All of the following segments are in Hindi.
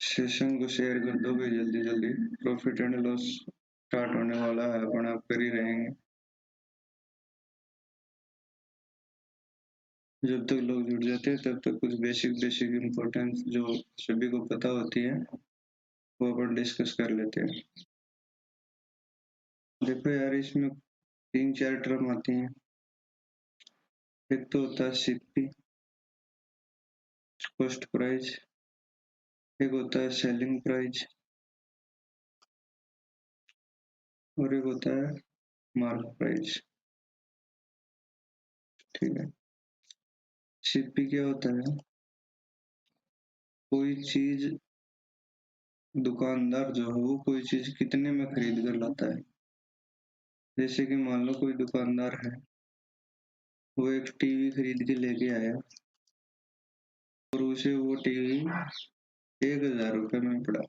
सेशन को शेयर कर दो भाई जल्दी जल्दी। प्रॉफिट एंड लॉस स्टार्ट होने वाला है, अपन आप कर ही रहेंगे। जब तक लोग जुड़ जाते हैं तब तक कुछ बेसिक इम्पोर्टेंस जो सभी को पता होती है वो अपन डिस्कस कर लेते हैं। देखो यार, इसमें 3-4 टर्म आती हैं। एक तो होता है सीपी, कॉस्ट प्राइस। एक होता है सेलिंग प्राइस और एक होता है मार्क प्राइस। ठीक है। सीपी क्या होता है? कोई चीज दुकानदार जो है वो कोई चीज कितने में खरीद कर लाता है। जैसे कि मान लो कोई दुकानदार है, वो एक टीवी खरीद के लेके आया और उसे वो टीवी 1,000 रुपये में पड़ा।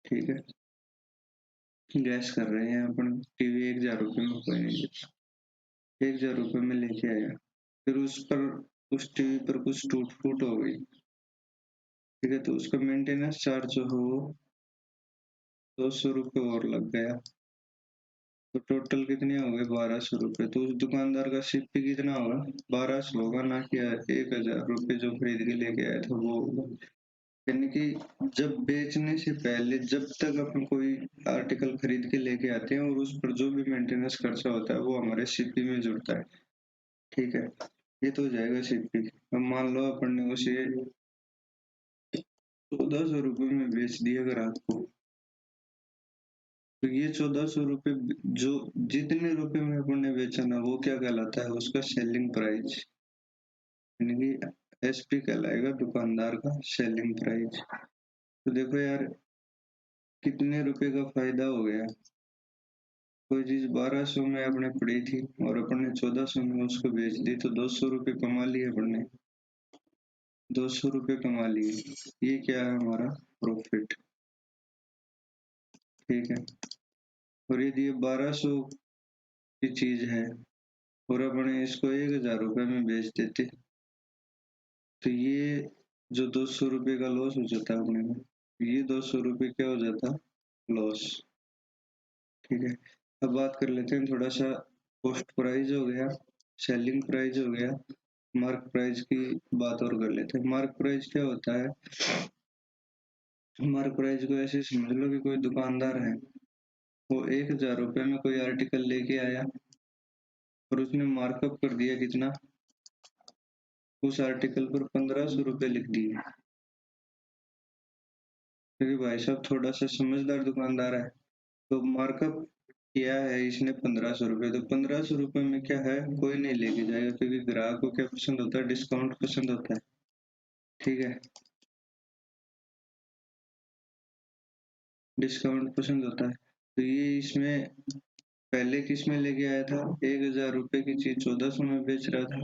ठीक है, गैस कर रहे हैं अपन, टीवी 1,000 रुपये में कोई नहीं देता। 1,000 रुपये में लेके आया, फिर उस टीवी पर कुछ टूट फूट हो गई। ठीक है, तो उसका मेंटेनेंस चार्ज जो है वो 200 रुपये और लग गया, तो टोटल कितने हो गए? 1,200 रुपये। तो उस दुकानदार का सीपी कितना होगा? 1,200 होगा, ना कि 1,000 रुपये जो खरीद के लेके आया था वो होगा। यानी कि जब बेचने से पहले, जब तक अपन कोई आर्टिकल खरीद के लेके आते हैं और उस पर जो भी मेंटेनेंस खर्चा होता है वो हमारे सीपी में जुड़ता है। ठीक है, ये तो हो जाएगा सीपी। अब मान लो अपन ने उसे 1,400 रुपये में बेच दिया ग्राहक को, तो ये 1,400 रुपये जो जितने रुपए में अपन ने बेचा ना, वो क्या कहलाता है? उसका सेलिंग प्राइस, यानी कि एसपी कहलाएगा, दुकानदार का सेलिंग प्राइस। तो देखो यार, कितने रुपए का फायदा हो गया। कोई चीज 1,200 में अपने पड़ी थी और अपन ने 1,400 में उसको बेच दी, तो 200 रुपये कमा लिए अपन ने। 200 रुपये कमा लिए, ये क्या है? हमारा प्रॉफिट। ठीक है, और यदि ये 1,200 की चीज है और अपने इसको 1,000 रुपये में बेच देते, तो ये जो 200 रुपये का लॉस हो जाता है अपने में, ये 200 रुपये क्या हो जाता? लॉस। ठीक है, अब बात कर लेते हैं थोड़ा सा। कॉस्ट प्राइस हो गया, सेलिंग प्राइस हो गया, मार्क प्राइस की बात और कर लेते हैं। मार्क प्राइस क्या होता है? मार्क प्राइस को ऐसे समझ लो कि कोई दुकानदार है, वो 1,000 रुपये में कोई आर्टिकल लेके आया और उसने मार्कअप कर दिया कितना? उस आर्टिकल पर 1,500 रुपये लिख दिए, क्योंकि भाई साहब थोड़ा सा समझदार दुकानदार है, तो मार्कअप किया है इसने 1,500 रुपये। तो 1,500 रुपये में क्या है? कोई नहीं लेके जाएगा, क्योंकि ग्राहक को क्या पसंद होता है? डिस्काउंट पसंद होता है। ठीक है, डिस्काउंट पसंद होता है। तो ये इसमें पहले किस में लेके आया था? 1,000 रुपये की चीज 1,400 में बेच रहा था।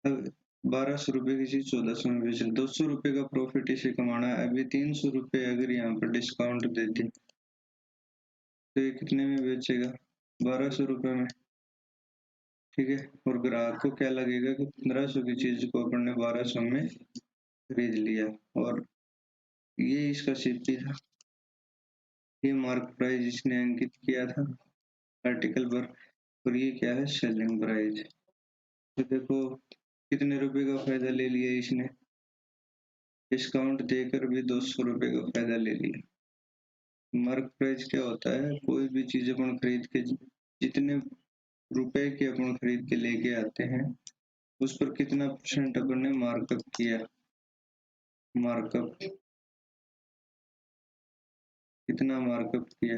अब 1,200 रुपये की चीज 1,400 में बेच रहा, 200 रुपये का प्रॉफिट इसे कमाना है। अभी 300 रुपये अगर यहाँ पर डिस्काउंट देते तो ये कितने में बेचेगा? 1,200 रुपये में। ठीक है, और ग्राहक को क्या लगेगा कि 1,500 की चीज को अपन ने 1,200 में खरीद लिया। और ये इसका सीपी था, ये मार्क प्राइस इसने अंकित किया था आर्टिकल पर, और ये क्या है? Selling price. तो देखो कितने रुपए का फायदा ले लिया इसने, डिस्काउंट देकर भी 200 रुपये का फायदा ले लिया। मार्क प्राइस क्या होता है? कोई भी चीज अपन खरीद के, जितने रुपए के अपन खरीद के लेके आते हैं, उस पर कितना परसेंट अपन ने मार्कअप किया। मार्कअप कितना मार्कअप किया,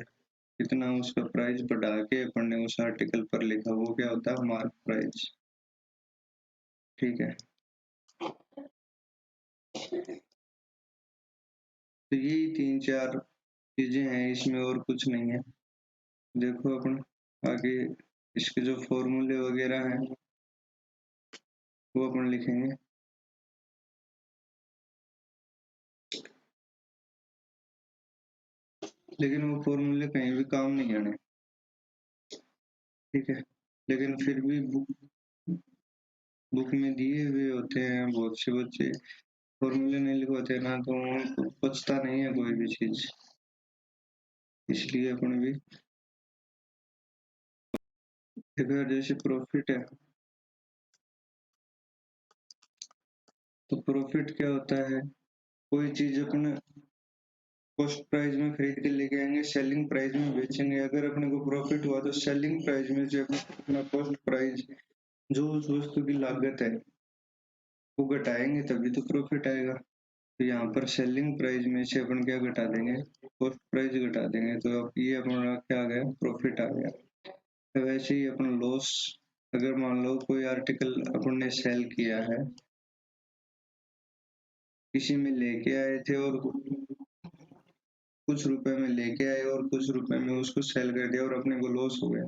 कितना उसका प्राइस बढ़ा के अपन ने उस आर्टिकल पर लिखा, वो क्या होता है? Mark price. ठीक है, तो यही 3-4 चीजें हैं, इसमें और कुछ नहीं है। देखो अपन आगे इसके जो फॉर्मूले वगैरह हैं वो अपन लिखेंगे। लेकिन वो फॉर्मूले कहीं भी काम नहीं आने। ठीक है, लेकिन फिर भी बुक में दिए हुए होते हैं बहुत से बच्चे, फॉर्मूले नहीं लिखवाते ना तो उनको बचता नहीं है कोई भी चीज, इसलिए अपन भी अगर जैसे प्रॉफिट है तो प्रॉफिट क्या होता है, कोई चीज अपने कॉस्ट प्राइस में खरीद के लेके आएंगे, सेलिंग प्राइस में बेचेंगे, अगर अपने को प्रॉफिट हुआ तो सेलिंग प्राइस में से अपना कॉस्ट प्राइस जो उस वस्तु की लागत है वो घटाएंगे तभी तो प्रॉफिट आएगा। तो यहाँ पर सेलिंग प्राइस में से अपन क्या घटा देंगे, कॉस्ट प्राइस घटा देंगे, तो अब ये अपना क्या आ गया, प्रॉफिट आ गया। तो वैसे ही अपन लॉस, अगर मान लो कोई आर्टिकल अपन ने सेल किया है, किसी में लेके आए थे और कुछ रुपए में लेके आए और कुछ रुपए में उसको सेल कर दिया और अपने को लॉस हो गया,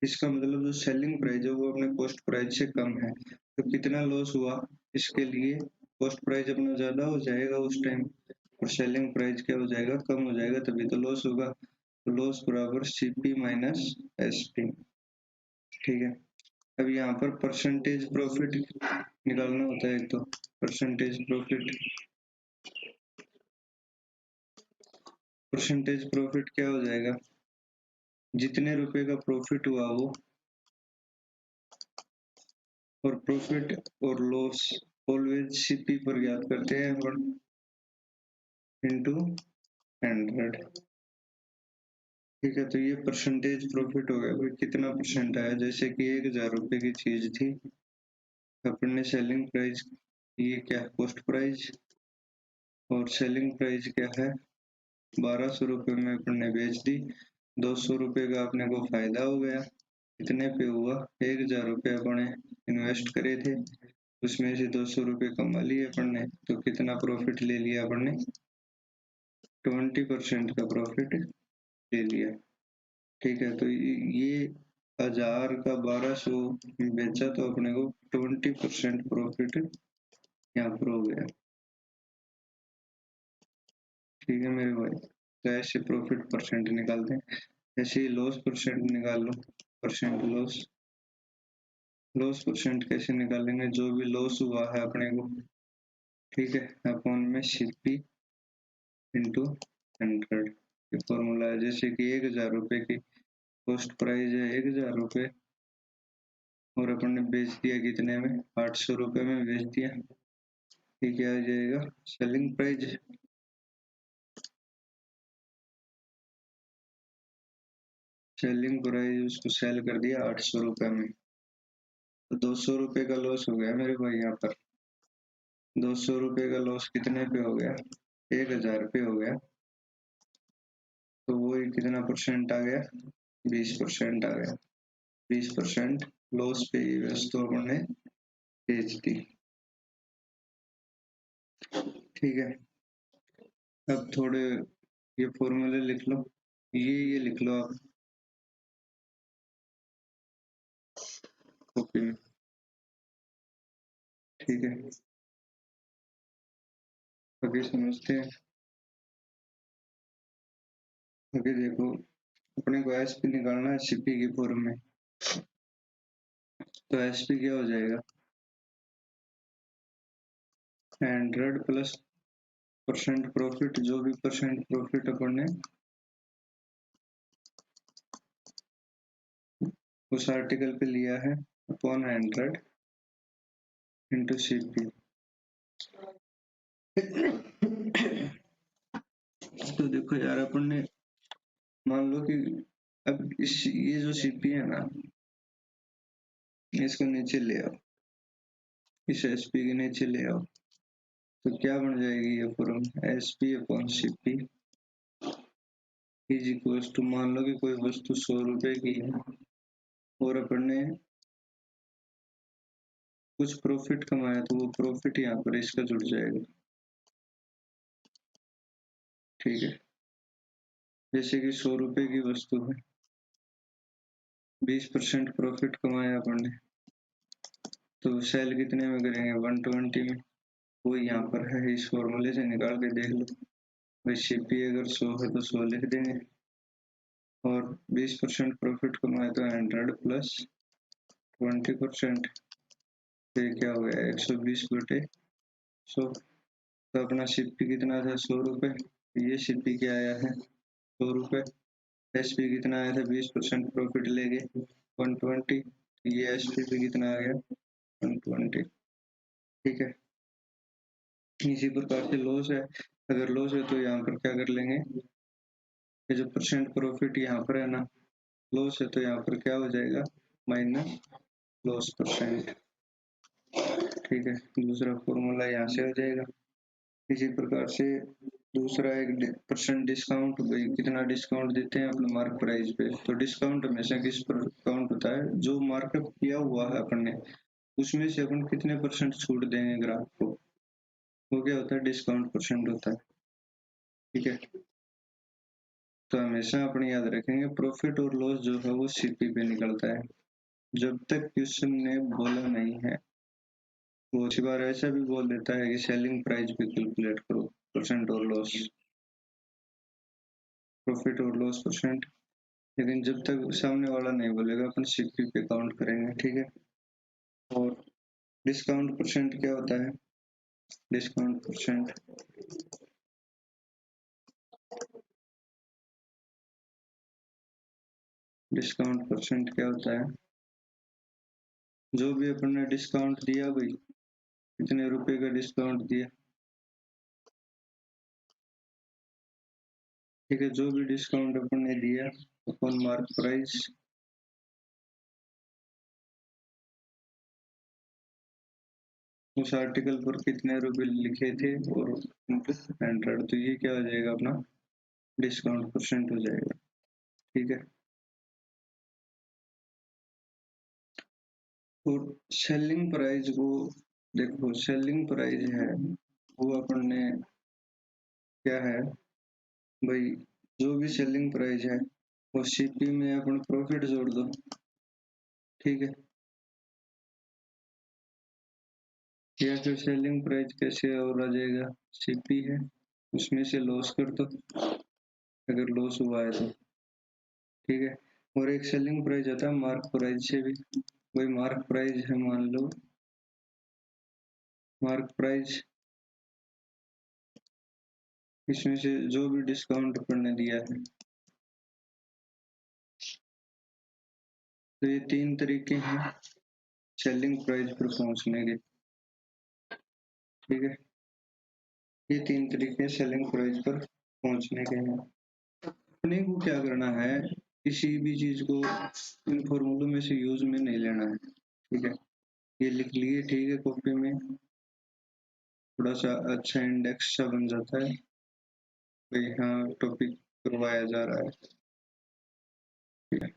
इसका मतलब जो सेलिंग प्राइस है वो अपने कॉस्ट प्राइस से कम है, तो कितना लॉस हुआ, इसके लिए कॉस्ट प्राइस अपना ज्यादा हो जाएगा उस टाइम और सेलिंग प्राइस क्या हो जाएगा, कम हो जाएगा, तभी तो लॉस होगा। तो लॉस बराबर सीपी माइनस एसपी। ठीक है, अब यहाँ पर परसेंटेज प्रॉफिट निकालना होता है, एक तो परसेंटेज प्रॉफिट, परसेंटेज प्रॉफिट क्या हो जाएगा, जितने रुपए का प्रॉफिट हुआ वो, और प्रॉफिट और लॉस ऑलवेज सीपी पर याद करते हैं अपन, इंटू 100। ठीक है, तो ये परसेंटेज प्रॉफिट हो गया, भाई कितना परसेंट आया, जैसे कि 1000 रुपए की चीज थी, अपन ने सेलिंग प्राइस, ये क्या कॉस्ट प्राइस और सेलिंग प्राइस क्या है, 1200 रुपए में अपन ने बेच दी, 200 रुपए का अपने को फायदा हो गया, कितने पे हुआ, 1000 रुपए अपन ने इन्वेस्ट करे थे, उसमें से 200 रुपए कमा लिए अपन ने, तो कितना प्रॉफिट ले लिया अपन ने, 20% का प्रॉफिट ले लिया। ठीक है, तो ये 1000 का 1200 बेचा तो अपने को 20% प्रॉफिट यहाँ पर हो गया। ठीक है मेरे भाई, तो ऐसे प्रॉफिट परसेंट निकालते हैं, ऐसे ही लॉस परसेंट निकाल लो, परसेंट लॉस, लॉस परसेंट कैसे निकालेंगे, जो भी लॉस हुआ है अपने को, ठीक है, अपॉन में सीपी इंटू 100, ये फॉर्मूला है। जैसे कि 1000 रुपए की कॉस्ट प्राइस है 1000 रुपए और अपन ने बेच दिया कितने में, 800 रुपए में बेच दिया, ठीक है, आ जाएगा सेलिंग प्राइस, सेलिंग प्राइस उसको सेल कर दिया 800 रुपए में, तो 200 रुपए का लॉस हो गया मेरे भाई यहाँ पर, 200 रुपए का लॉस कितने पे हो गया, 1000 पे हो गया, तो वो कितना परसेंट आ गया, 20% आ गया, 20% लॉस पे ये वस्तु अपन ने बेच दी। ठीक है, अब थोड़े ये फॉर्मूले लिख लो, ये लिख लो आप कॉपी में। ठीक है, आगे समझते हैं, आगे देखो, अपने को एसपी निकालना है सीपी की फॉर्म में, तो एसपी क्या हो जाएगा, 100 प्लस परसेंट प्रॉफिट, जो भी परसेंट प्रॉफिट अपन ने उस आर्टिकल पे लिया है, अपॉन 100 इंटू सीपी। तो देखो यार, अपन ने मान लो कि अब इस ये जो सीपी है ना, इसको नीचे ले आओ, इस एसपी के नीचे ले आओ, तो क्या बन जाएगी ये form, SP upon CP is equal to, मान लो कि कोई वस्तु 100 रुपए की है और अपन ने कुछ प्रॉफिट कमाया, तो वो प्रॉफिट यहाँ पर इसका जुड़ जाएगा। ठीक है, जैसे कि 100 रुपए की वस्तु है, 20% प्रॉफिट कमाया अपन ने, तो सेल कितने में करेंगे, 120 में, वो यहाँ पर है, इस फॉर्मूले से निकाल के देख लो भाई, सीपी अगर 100 है तो 100 लिख देंगे, और 20% प्रॉफिट कमाए तो 100 प्लस 20%, तो क्या हो गया 120 बटे 100, तो अपना शिपी कितना था 100 रुपये, ये शिपी क्या आया है 100 रुपये। एसपी कितना आया था 20% प्रॉफिट लेके 120, ये एसपी पे कितना आ गया 120। ठीक है, इसी प्रकार से लॉस है, अगर लॉस है तो यहाँ पर क्या कर लेंगे, ये जो परसेंट प्रॉफिट यहाँ पर है ना, लॉस है तो यहाँ पर क्या हो जाएगा माइनस लॉस परसेंट। ठीक है, दूसरा फॉर्मूला यहाँ से हो जाएगा। इसी प्रकार से दूसरा एक परसेंट डिस्काउंट, भाई कितना डिस्काउंट देते हैं अपने मार्क प्राइस पे, तो डिस्काउंट हमेशा किस पर काउंट होता है, जो मार्कअप किया हुआ है अपन ने उसमें से अपन कितने परसेंट छूट देंगे ग्राहक को, वो क्या होता है डिस्काउंट परसेंट होता है। ठीक है, तो हमेशा अपन याद रखेंगे प्रॉफिट और लॉस जो है वो सीपी पे निकलता है, जब तक क्वेश्चन ने बोला नहीं है। वो अच्छी बार ऐसा भी बोल देता है कि सेलिंग प्राइस पे कैलकुलेट करो परसेंट और लॉस, प्रॉफिट और लॉस परसेंट, लेकिन जब तक सामने वाला नहीं बोलेगा अपन सीपी पे काउंट करेंगे। ठीक है, और डिस्काउंट परसेंट क्या होता है, डिस्काउंट परसेंट डिस्काउंट परसेंट क्या होता है, जो भी अपन ने डिस्काउंट दिया भाई, कितने रुपए का डिस्काउंट दिया, ठीक है, जो भी डिस्काउंट अपन ने दिया अपन मार्क प्राइस उस आर्टिकल पर कितने रुपए लिखे थे और एंटर, तो ये क्या हो जाएगा अपना डिस्काउंट परसेंट हो जाएगा। ठीक है, और सेलिंग प्राइस को देखो, सेलिंग प्राइस है वो अपन ने क्या है भाई, जो भी सेलिंग प्राइस है वो सीपी में अपन प्रॉफिट जोड़ दो। ठीक है, या फिर सेलिंग प्राइस कैसे और आ जाएगा, सीपी है उसमें से लॉस कर दो अगर लॉस हुआ है तो। ठीक है, और एक सेलिंग प्राइस आता है मार्क प्राइस से भी, वही मार्क प्राइस है मान लो, मार्क प्राइस इसमें से जो भी डिस्काउंट अपन ने दिया है, तो ये 3 तरीके हैं सेलिंग प्राइस पर पहुंचने के। ठीक है, ये 3 तरीके सेलिंग प्राइस पर पहुंचने के हैं। अपने को क्या करना है, किसी भी चीज को इन फॉर्मूलों में से यूज में नहीं लेना है। ठीक है, ये लिख लिए, ठीक है, कॉपी में थोड़ा सा अच्छा इंडेक्स सा बन जाता है भाई, हाँ टॉपिक करवाया जा रहा है। ठीक है,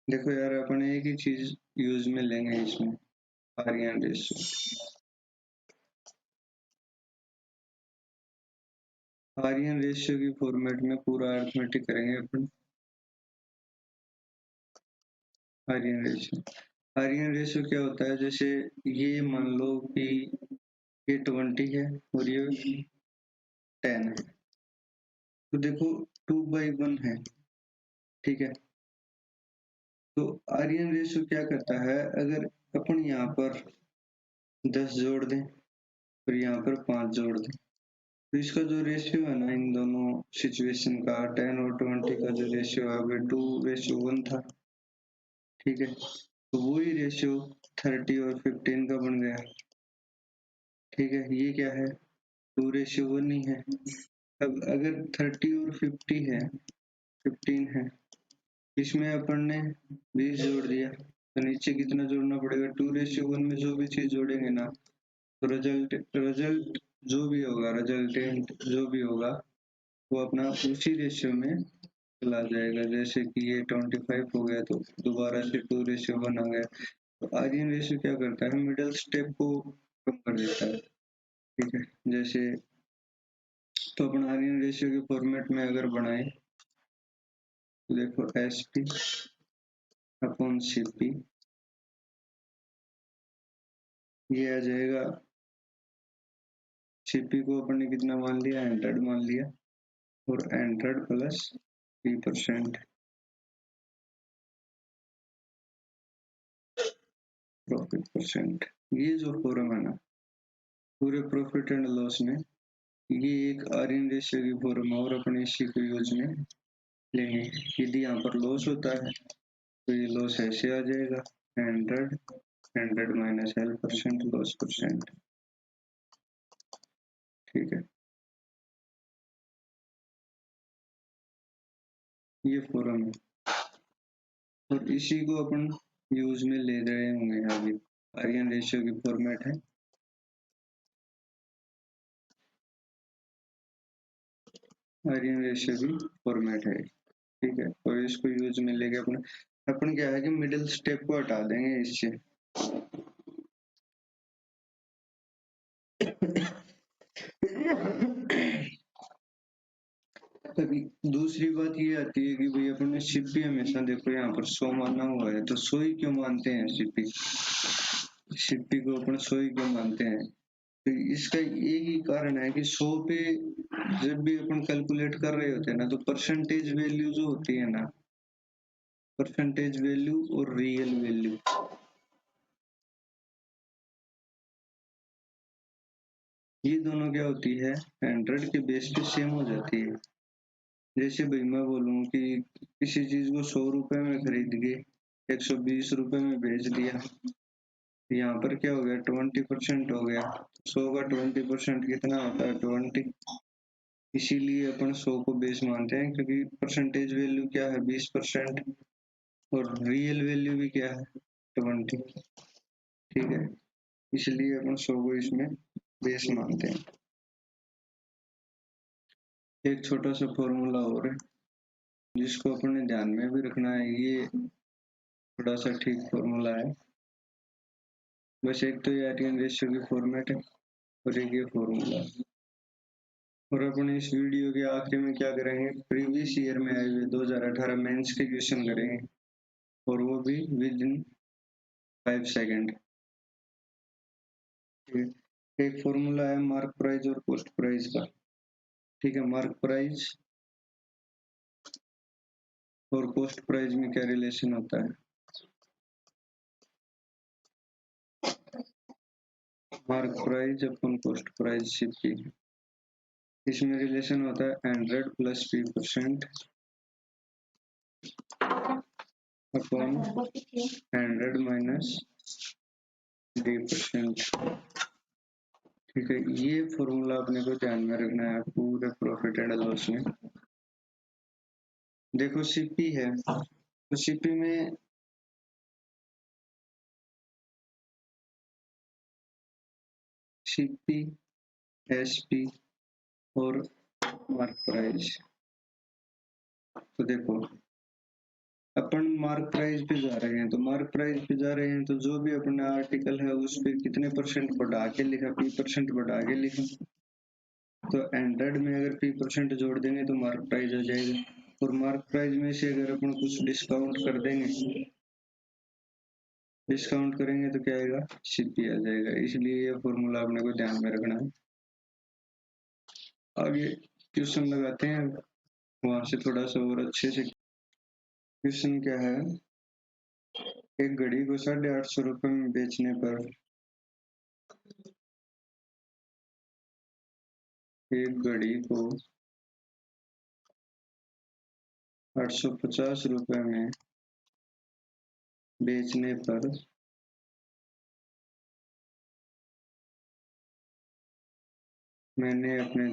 देखो यार अपन एक ही चीज यूज में लेंगे इसमें, आर्यन रेशियो। आर्यन रेशियो की फॉर्मेट में पूरा अरिथमेटिक करेंगे अपन। आर्यन रेशियो, आर्यन रेशियो क्या होता है, जैसे ये मान लो कि ये 20 है और ये 10 है, तो देखो 2/1 है। ठीक है, तो आर्यन रेशियो क्या करता है, अगर अपन यहाँ पर 10 जोड़ दें और यहाँ पर 5 जोड़ दें, तो इसका जो रेशियो है ना इन दोनों सिचुएशन का, 10 और 20 का जो रेशियो है वो 2:1 था। ठीक है, तो वही रेशियो 30 और 15 का बन गया। ठीक है, ये क्या है 2:1 ही है। अब अगर 30 और 15 है, इसमें अपन ने 20 जोड़ दिया, तो नीचे कितना जोड़ना पड़ेगा, 2:1 में जो भी चीज जोड़ेंगे ना, तो रिजल्ट रिजल्ट जो भी होगा, रिजल्टेंट जो भी होगा वो अपना उसी रेशियो में चला जाएगा। जैसे कि ये 25 हो गया तो दोबारा से 2:1 आ गया। तो आर्यन रेशियो क्या करता है, मिडल स्टेप को कम कर देता है। ठीक है, जैसे तो अपन आर्यन रेशियो के फॉर्मेट में अगर बनाए तो देखो S P upon C P, ये आ जाएगा, सीपी को अपन ने कितना मान लिया 100 मान लिया, और 100 प्लस 3%। 12%। ये जो फॉर्म है ना पूरे प्रॉफिट एंड लॉस में, ये एक आर्यन रेशियो की फॉर्म है और अपने इसी को यूज में लेंगे। यदि यहाँ पर लॉस होता है तो ये लॉस ऐसे आ जाएगा 100 माइनस L% लॉस परसेंट। ठीक है, ये फॉर्म है और इसी को अपन यूज में ले रहे होंगे। अभी आर्यन रेशियो की फॉर्मेट है, आर्यन रेशियो की फॉर्मेट है। ठीक है, और इसको यूज में लेके अपन क्या है कि मिडिल स्टेप को हटा देंगे इससे। अभी दूसरी बात ये आती है कि भाई अपन ने सीपी हमेशा देखो यहाँ पर 100 माना हुआ है, तो 100 ही क्यों मानते हैं? सीपी सीपी को अपन 100 ही क्यों मानते हैं? तो इसका एक ही कारण है कि 100 पे जब भी अपन कैलकुलेट कर रहे होते हैं ना, तो परसेंटेज वैल्यू जो होती है ना, परसेंटेज वैल्यू और रियल वैल्यू, ये दोनों क्या होती है 100 के बेस पे सेम हो जाती है। जैसे भाई मैं बोलूँ कि किसी चीज को 100 रुपए में खरीद के 120 रुपए में बेच दिया, यहाँ पर क्या हो गया 20% हो गया। 100 का 20% कितना होता है 20। इसीलिए अपन 100 को बेस मानते हैं, क्योंकि परसेंटेज वैल्यू क्या है 20% और रियल वैल्यू भी क्या है 20। ठीक है, इसलिए अपन 100 को इसमें बेस मानते हैं। एक छोटा सा फॉर्मूला और है जिसको अपने ध्यान में भी रखना है, ये थोड़ा सा ठीक फॉर्मूला है। बस एक तो ये आर्यन रेशियो की फॉर्मेट है और एक ये फॉर्मूला है। और अपन इस वीडियो के आखिरी में क्या करेंगे, प्रीवियस ईयर में आए हुए 2018 मेंस के क्वेश्चन करेंगे और वो भी विद इन 5 सेकेंड। एक फॉर्मूला है मार्क प्राइस और कॉस्ट प्राइस का। ठीक है, मार्क प्राइस और कॉस्ट प्राइस में क्या रिलेशन होता है? मार्क प्राइस अपन कॉस्ट प्राइस सीपी, इसमें रिलेशन होता है 100 plus P% upon 100 minus D%। ठीक है, ये फॉर्मूला अपने को ध्यान में रखना है पूरे प्रॉफिट एंड लॉस में। देखो सीपी है तो सीपी में सीपी, एसपी और मार्क प्राइस। तो देखो अपन मार्क प्राइस पे जा रहे हैं, तो मार्क प्राइस पे जा रहे हैं तो जो भी अपना आर्टिकल है उस पे कितने परसेंट बढ़ा के लिखा, P% बढ़ा के लिखा। तो 100 में अगर P% जोड़ देंगे तो मार्क प्राइस आ जाएगा, और मार्क प्राइस में से अगर अपन कुछ डिस्काउंट कर देंगे, डिस्काउंट करेंगे तो क्या आएगा सीपी आ जाएगा। इसलिए ये फॉर्मूला अपने को ध्यान में रखना है। आगे क्वेश्चन लगाते हैं, वहां से थोड़ा सा और अच्छे से। क्वेश्चन क्या है, एक घड़ी को 850 रुपए में बेचने पर एक घड़ी को 850 रुपए में बेचने पर मैंने अपने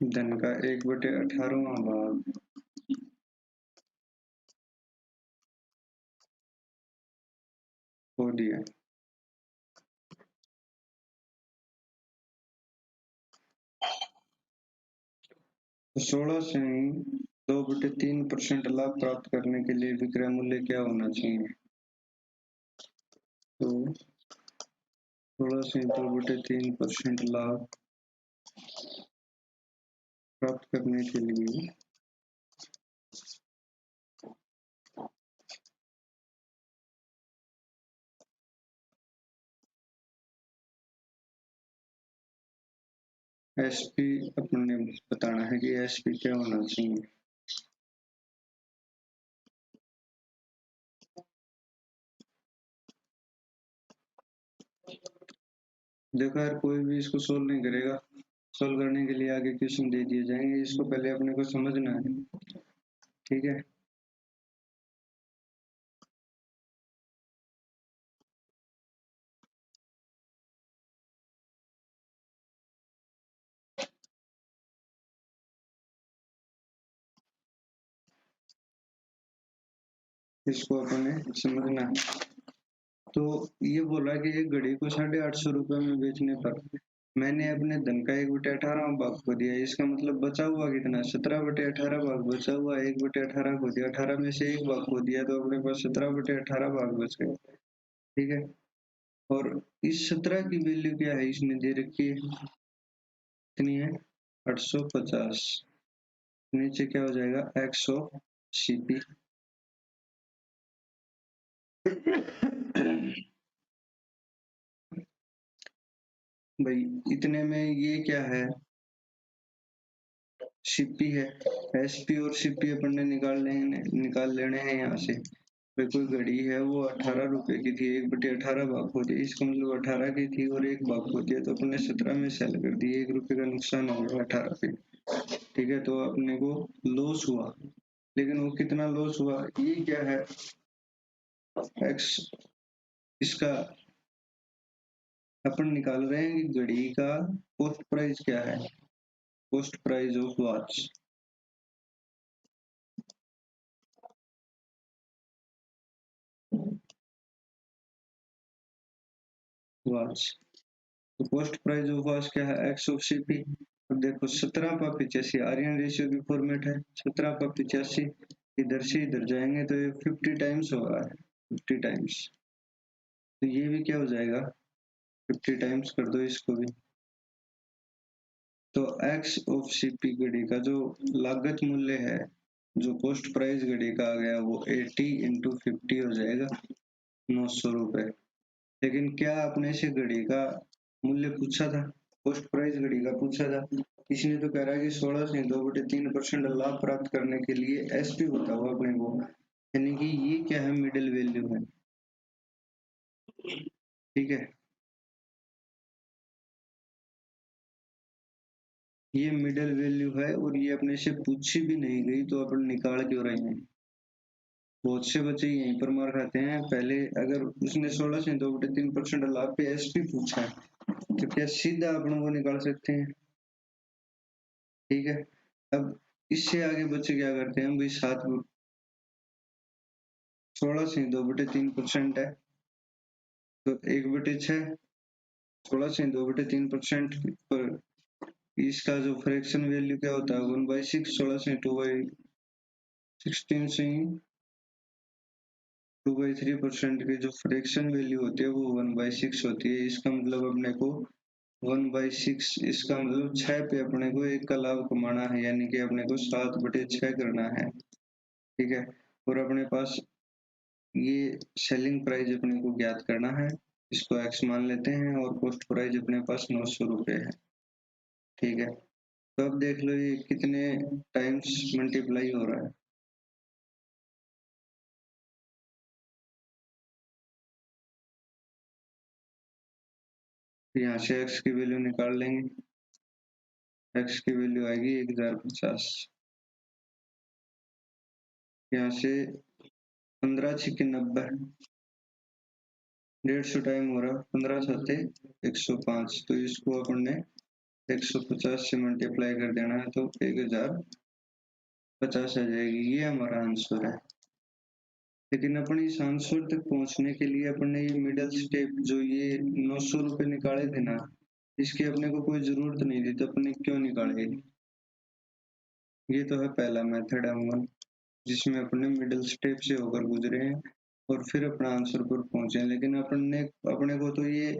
धन का 1/18वां भाग खो दिया। तो 16 से 2/3% लाभ प्राप्त करने के लिए विक्रय मूल्य क्या होना चाहिए? तो 16 से 2/3% लाभ प्राप्त करने के लिए एसपी अपने बताना है कि एसपी क्या होना चाहिए। देखो यार, कोई भी इसको सोल्व नहीं करेगा। सोल्व करने के लिए आगे क्वेश्चन दे दिए जाएंगे, इसको पहले अपने को समझना है। ठीक है, इसको अपने समझना है। तो ये बोला कि एक घड़ी को 850 रुपये में बेचने पर मैंने अपने धन का 1/18 भाग को दिया। इसका मतलब बचा हुआ कितना, 17/18 भाग बचा हुआ। 1/18 को दिया, 18 में से एक भाग को दिया, तो अपने पास 17/18 भाग बच गए। ठीक है, और इस 17 की वैल्यू क्या है, इसने दे रखी है, कितनी है, 850। नीचे क्या हो जाएगा, एक्स ऑफ सीपी। भाई इतने में ये क्या है, सीपी है। एसपी और सीपी अपन ने निकाल लेने हैं यहाँ से। भाई कोई घड़ी है वो 18 रुपए की थी, 1/18 भाग हो दिया, इसका मतलब 18 की थी और एक भाग हो दिया, तो अपन ने 17 में सेल कर दी, 1 रुपए का नुकसान हो गया 18 पे। ठीक है, तो अपने को लॉस हुआ। लेकिन वो कितना लॉस हुआ, ये क्या है, एक्स। इसका अपन निकाल रहे हैं कि घड़ी का कॉस्ट प्राइस क्या है, cost price of watch. Watch, तो कॉस्ट प्राइस ऑफ वॉच क्या है, एक्स ऑफ सीपी। अब देखो 17/85 आर्यन रेशियो की फॉर्मेट है, 17/85 इधर से इधर जाएंगे तो ये 50 टाइम्स होगा, 50 टाइम्स। तो ये भी क्या हो जाएगा, 50 टाइम्स कर दो इसको भी। तो एक्स ऑफ सीपी घड़ी का जो लागत मूल्य है, जो कॉस्ट प्राइस घड़ी का आ गया, वो 80 इंटू 50 हो जाएगा, 900 रुपए। लेकिन क्या आपने से घड़ी का मूल्य पूछा था, कॉस्ट प्राइस घड़ी का पूछा था। इसने तो कह रहा है कि 16 से 2/3% लाभ प्राप्त करने के लिए एसपी बताओ अपने को, यानी कि ये क्या है, मिडिल वैल्यू है। ठीक है, ये मिडिल वैल्यू है और ये अपने से पूछी भी नहीं गई, तो अपन निकाल क्यों रहे हैं। बहुत से बच्चे यहीं पर मार खाते हैं। पहले अगर उसने 16 से 2/3% लाभ पे एसपी पूछा है, तो क्या सीधा अपन वो निकाल सकते हैं। ठीक है, अब इससे आगे बच्चे क्या करते हैं भाई, 16 से 2/3% है, तो 1/6, 16 से 2/3% पर इसका जो फ्रैक्शन वैल्यू क्या होता है, 1/6। 16 से 2/3% की जो फ्रैक्शन वैल्यू होती है वो 1/6 होती है। इसका मतलब अपने को 1/6, इसका मतलब 6 पे अपने को एक का लाभ कमाना है, यानी कि अपने को 7/6 करना है। ठीक है, और अपने पास ये सेलिंग प्राइस अपने को ज्ञात करना है, इसको एक्स मान लेते हैं, और कॉस्ट प्राइस अपने पास 900 रुपये है। ठीक है, तो अब देख लो ये कितने टाइम्स मल्टीप्लाई हो रहा है। यहाँ से एक्स की वैल्यू निकाल लेंगे, एक्स की वैल्यू आएगी 1050। यहाँ से 15×6 = 90, 150 टाइम हो रहा है, 15×7 = 105, तो इसको अपन ने 150 से मल्टीप्लाई कर देना है, तो 1050 आ जाएगी। ये हमारा आंसर है। लेकिन अपन इस आंसर तक पहुंचने के लिए अपन ने ये मिडल स्टेप जो ये 900 रुपये निकाले थे ना, इसकी अपने को कोई जरूरत नहीं थी, तो अपने क्यों निकाले। ये तो है पहला मेथड M1, जिसमें अपने मिडिल स्टेप से होकर गुजरे हैं और फिर अपना आंसर पर पहुंचे। लेकिन अपन ने, अपने को तो ये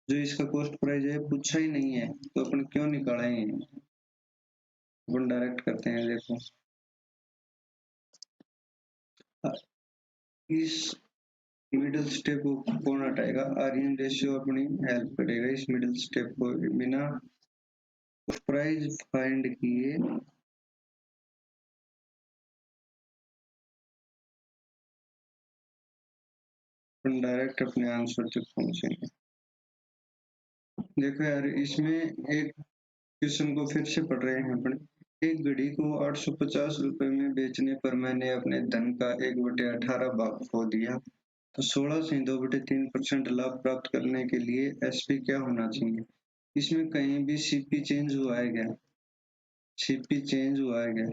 जो इसका कॉस्ट प्राइस है पूछा ही नहीं है, तो अपन क्यों निकाले हैं। अपन डायरेक्ट करते हैं, देखो इस मिडिल स्टेप को कौन हटाएगा, आर्यन रेशियो अपनी हेल्प करेगा इस मिडिल स्टेप को बिना प्राइस फाइंड किए अपन डायरेक्ट अपने आंसर तक पहुंचेंगे। देखो यार, इसमें एक क्वेश्चन को फिर से पढ़ रहे हैं अपन। एक घड़ी को 850 रुपए में बेचने पर मैंने अपने धन का 1/18 भाग खो दिया, तो 16 से 2/3% लाभ प्राप्त करने के लिए एसपी क्या होना चाहिए? इसमें कहीं भी सीपी चेंज हुआ है क्या? सीपी चेंज हुआ है क्या?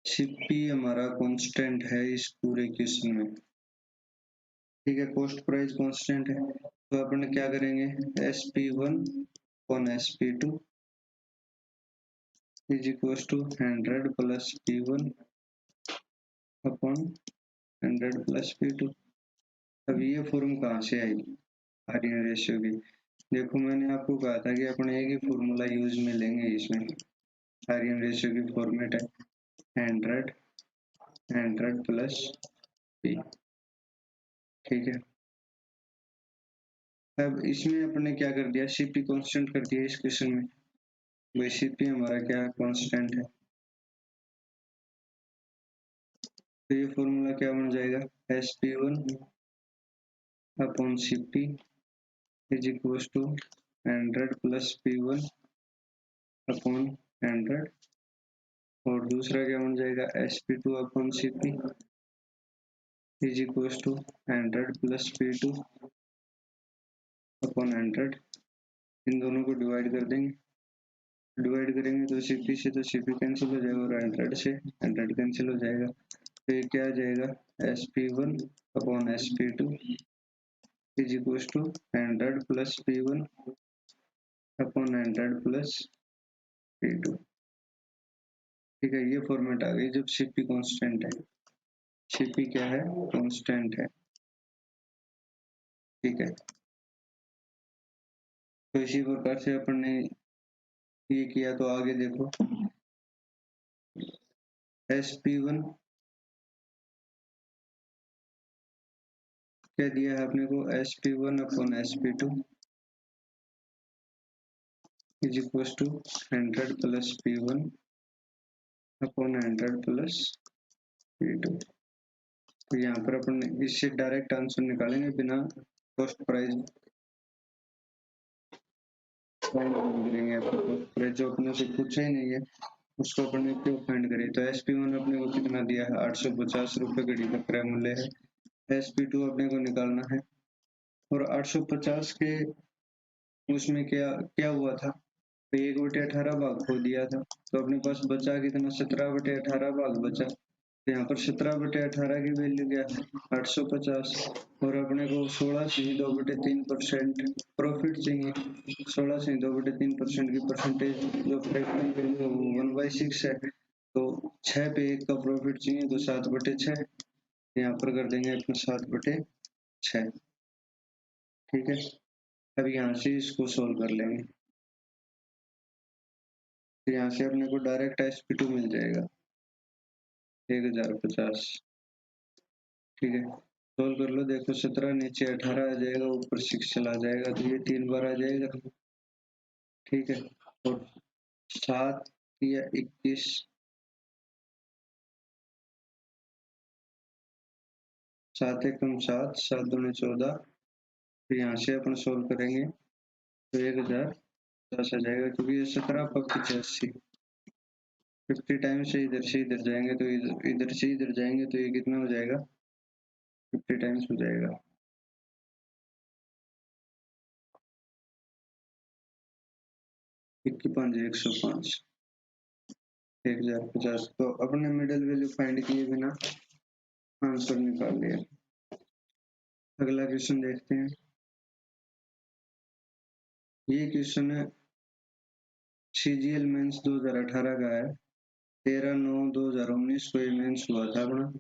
सीपी हमारा कांस्टेंट है इस पूरे क्वेश्चन में। ठीक है, कॉस्ट प्राइस कांस्टेंट है, तो अपन क्या करेंगे, SP1 upon SP2 is equal to 100 plus P1 upon 100 plus P2। अब ये फॉर्म कहाँ से आई आर्यन रेशियो की? देखो, मैंने आपको कहा था कि अपन एक ही फॉर्मूला यूज में लेंगे। इसमें आर्यन रेशियो की फॉर्मेट है 100 प्लस P। ठीक है, अब इसमें अपने क्या कर दिया, सीपी कांस्टेंट कर दिया इस क्वेश्चन में। भाई सीपी हमारा क्या कांस्टेंट है, तो ये फॉर्मूला क्या बन जाएगा, SP1 upon CP is equal to 100 plus P1 upon 100, और दूसरा क्या बन जाएगा, SP2 upon CP is equal to 100 plus P2 upon 100। इन दोनों को डिवाइड कर देंगे, डिवाइड करेंगे तो CP से तो CP कैंसिल हो जाएगा और 100 से 100 कैंसिल हो जाएगा, तो ये क्या आ जाएगा, SP1 upon SP2 is equal to 100 plus P1 upon 100 plus P2। ठीक है, ये फॉर्मेट आ गई जब सीपी कांस्टेंट है। सीपी क्या है, कांस्टेंट है। ठीक है, तो इसी प्रकार से अपन ने ये किया, तो आगे देखो SP1 क्या दिया है अपने को, SP1 upon SP2 is equal to 100 plus P1 upon 100 plus P2। तो यहाँ पर अपन इससे डायरेक्ट आंसर निकालेंगे बिना कॉस्ट प्राइस करेंगे। अपन कॉस्ट प्राइस जो अपने से पूछा ही नहीं है उसको अपन ने क्यों फाइंड करें, तो SP1 अपने को कितना दिया है, 850 रुपए घड़ी का क्रय मूल्य है। SP2 अपने को निकालना है, और 850 के उसमें क्या क्या हुआ था, तो 1/18 भाग खो दिया था, तो अपने पास बचा कितना, 17/18 भाग बचा। तो यहाँ पर 17/18 की वैल्यू क्या है, 850, और अपने को 16 से 2/3% प्रॉफिट चाहिए। 16 से 2/3% की परसेंटेज जो फ्रैक्शनल वैल्यू है वो 1/6 है, तो 6 पे 1 का प्रॉफिट चाहिए, तो 7/6 यहाँ पर कर देंगे अपना 7/6। ठीक है, अब यहाँ से इसको सोल्व कर लेंगे, तो यहाँ से अपने को डायरेक्ट SP2 मिल जाएगा 1050। ठीक है, सोल्व कर लो, देखो 17 नीचे 18 आ जाएगा, ऊपर 6 चला जाएगा, तो ये 3 बार आ जाएगा। ठीक है, और 7 या 21, 7 एकम 7, 7 दूनी 14, तो यहाँ से अपन सोल्व करेंगे तो 1050 आ जाएगा, क्योंकि ये 17 पक्की 80, 50 टाइम से इधर जाएंगे, तो इधर से इधर जाएंगे, तो ये कितना हो जाएगा, 50 टाइम्स हो जाएगा। 105 1050, तो अपने मिडिल वैल्यू फाइंड किए बिना आंसर निकाल लिया। अगला क्वेश्चन देखते हैं। ये क्वेश्चन है CGL मेंस 2018 का है, 13/9/2019 को ये मेंस हुआ था अपना।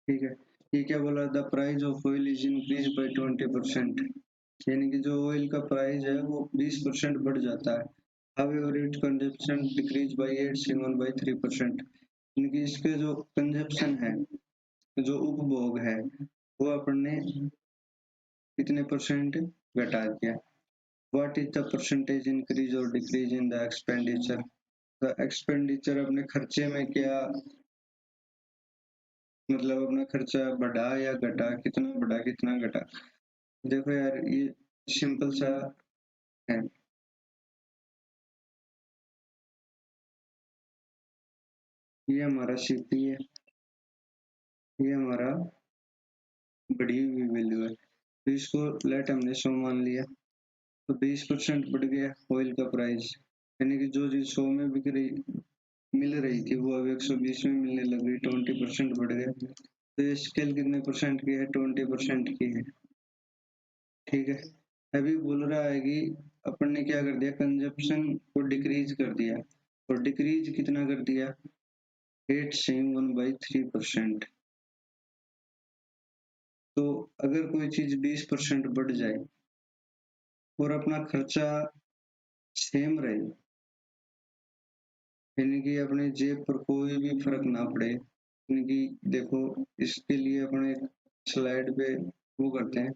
ठीक है, ये क्या बोला, the price of oil is increase by 20%, यानी कि जो ऑयल का प्राइस है वो 20% बढ़ जाता है। However it consumption decrease by 87/3%, यानी कि इसके जो कंजप्शन है, जो उपभोग है, वो अपन ने कितने परसेंट घटा दिया। What is the percentage increase और decrease in the expenditure. The expenditure अपने खर्चे में क्या मतलब अपना खर्चा बढ़ा या घटा, कितना बढ़ा कितना घटा। देखो यार ये सिंपल सा है। ये हमारा सीपी है, ये हमारा बढ़ी हुई वैल्यू है, तो इसको लेट हमने 100 मान लिया, तो 20% बढ़ गया ऑयल का प्राइस, यानी कि जो चीज 100 में बिक रही मिल रही थी वो अब 120 में मिलने लग गई, 20% बढ़ गया। तो ये स्केल कितने परसेंट की है, 20% की है। ठीक है, अभी बोल रहा है कि अपन ने क्या कर दिया, कंजप्शन को डिक्रीज कर दिया, और डिक्रीज कितना कर दिया, 8/3%। तो अगर कोई चीज 20% बढ़ जाए और अपना खर्चा सेम रहे, यानी कि अपने जेब पर कोई भी फर्क ना पड़े, यानी कि देखो इसके लिए अपने स्लाइड पे वो करते हैं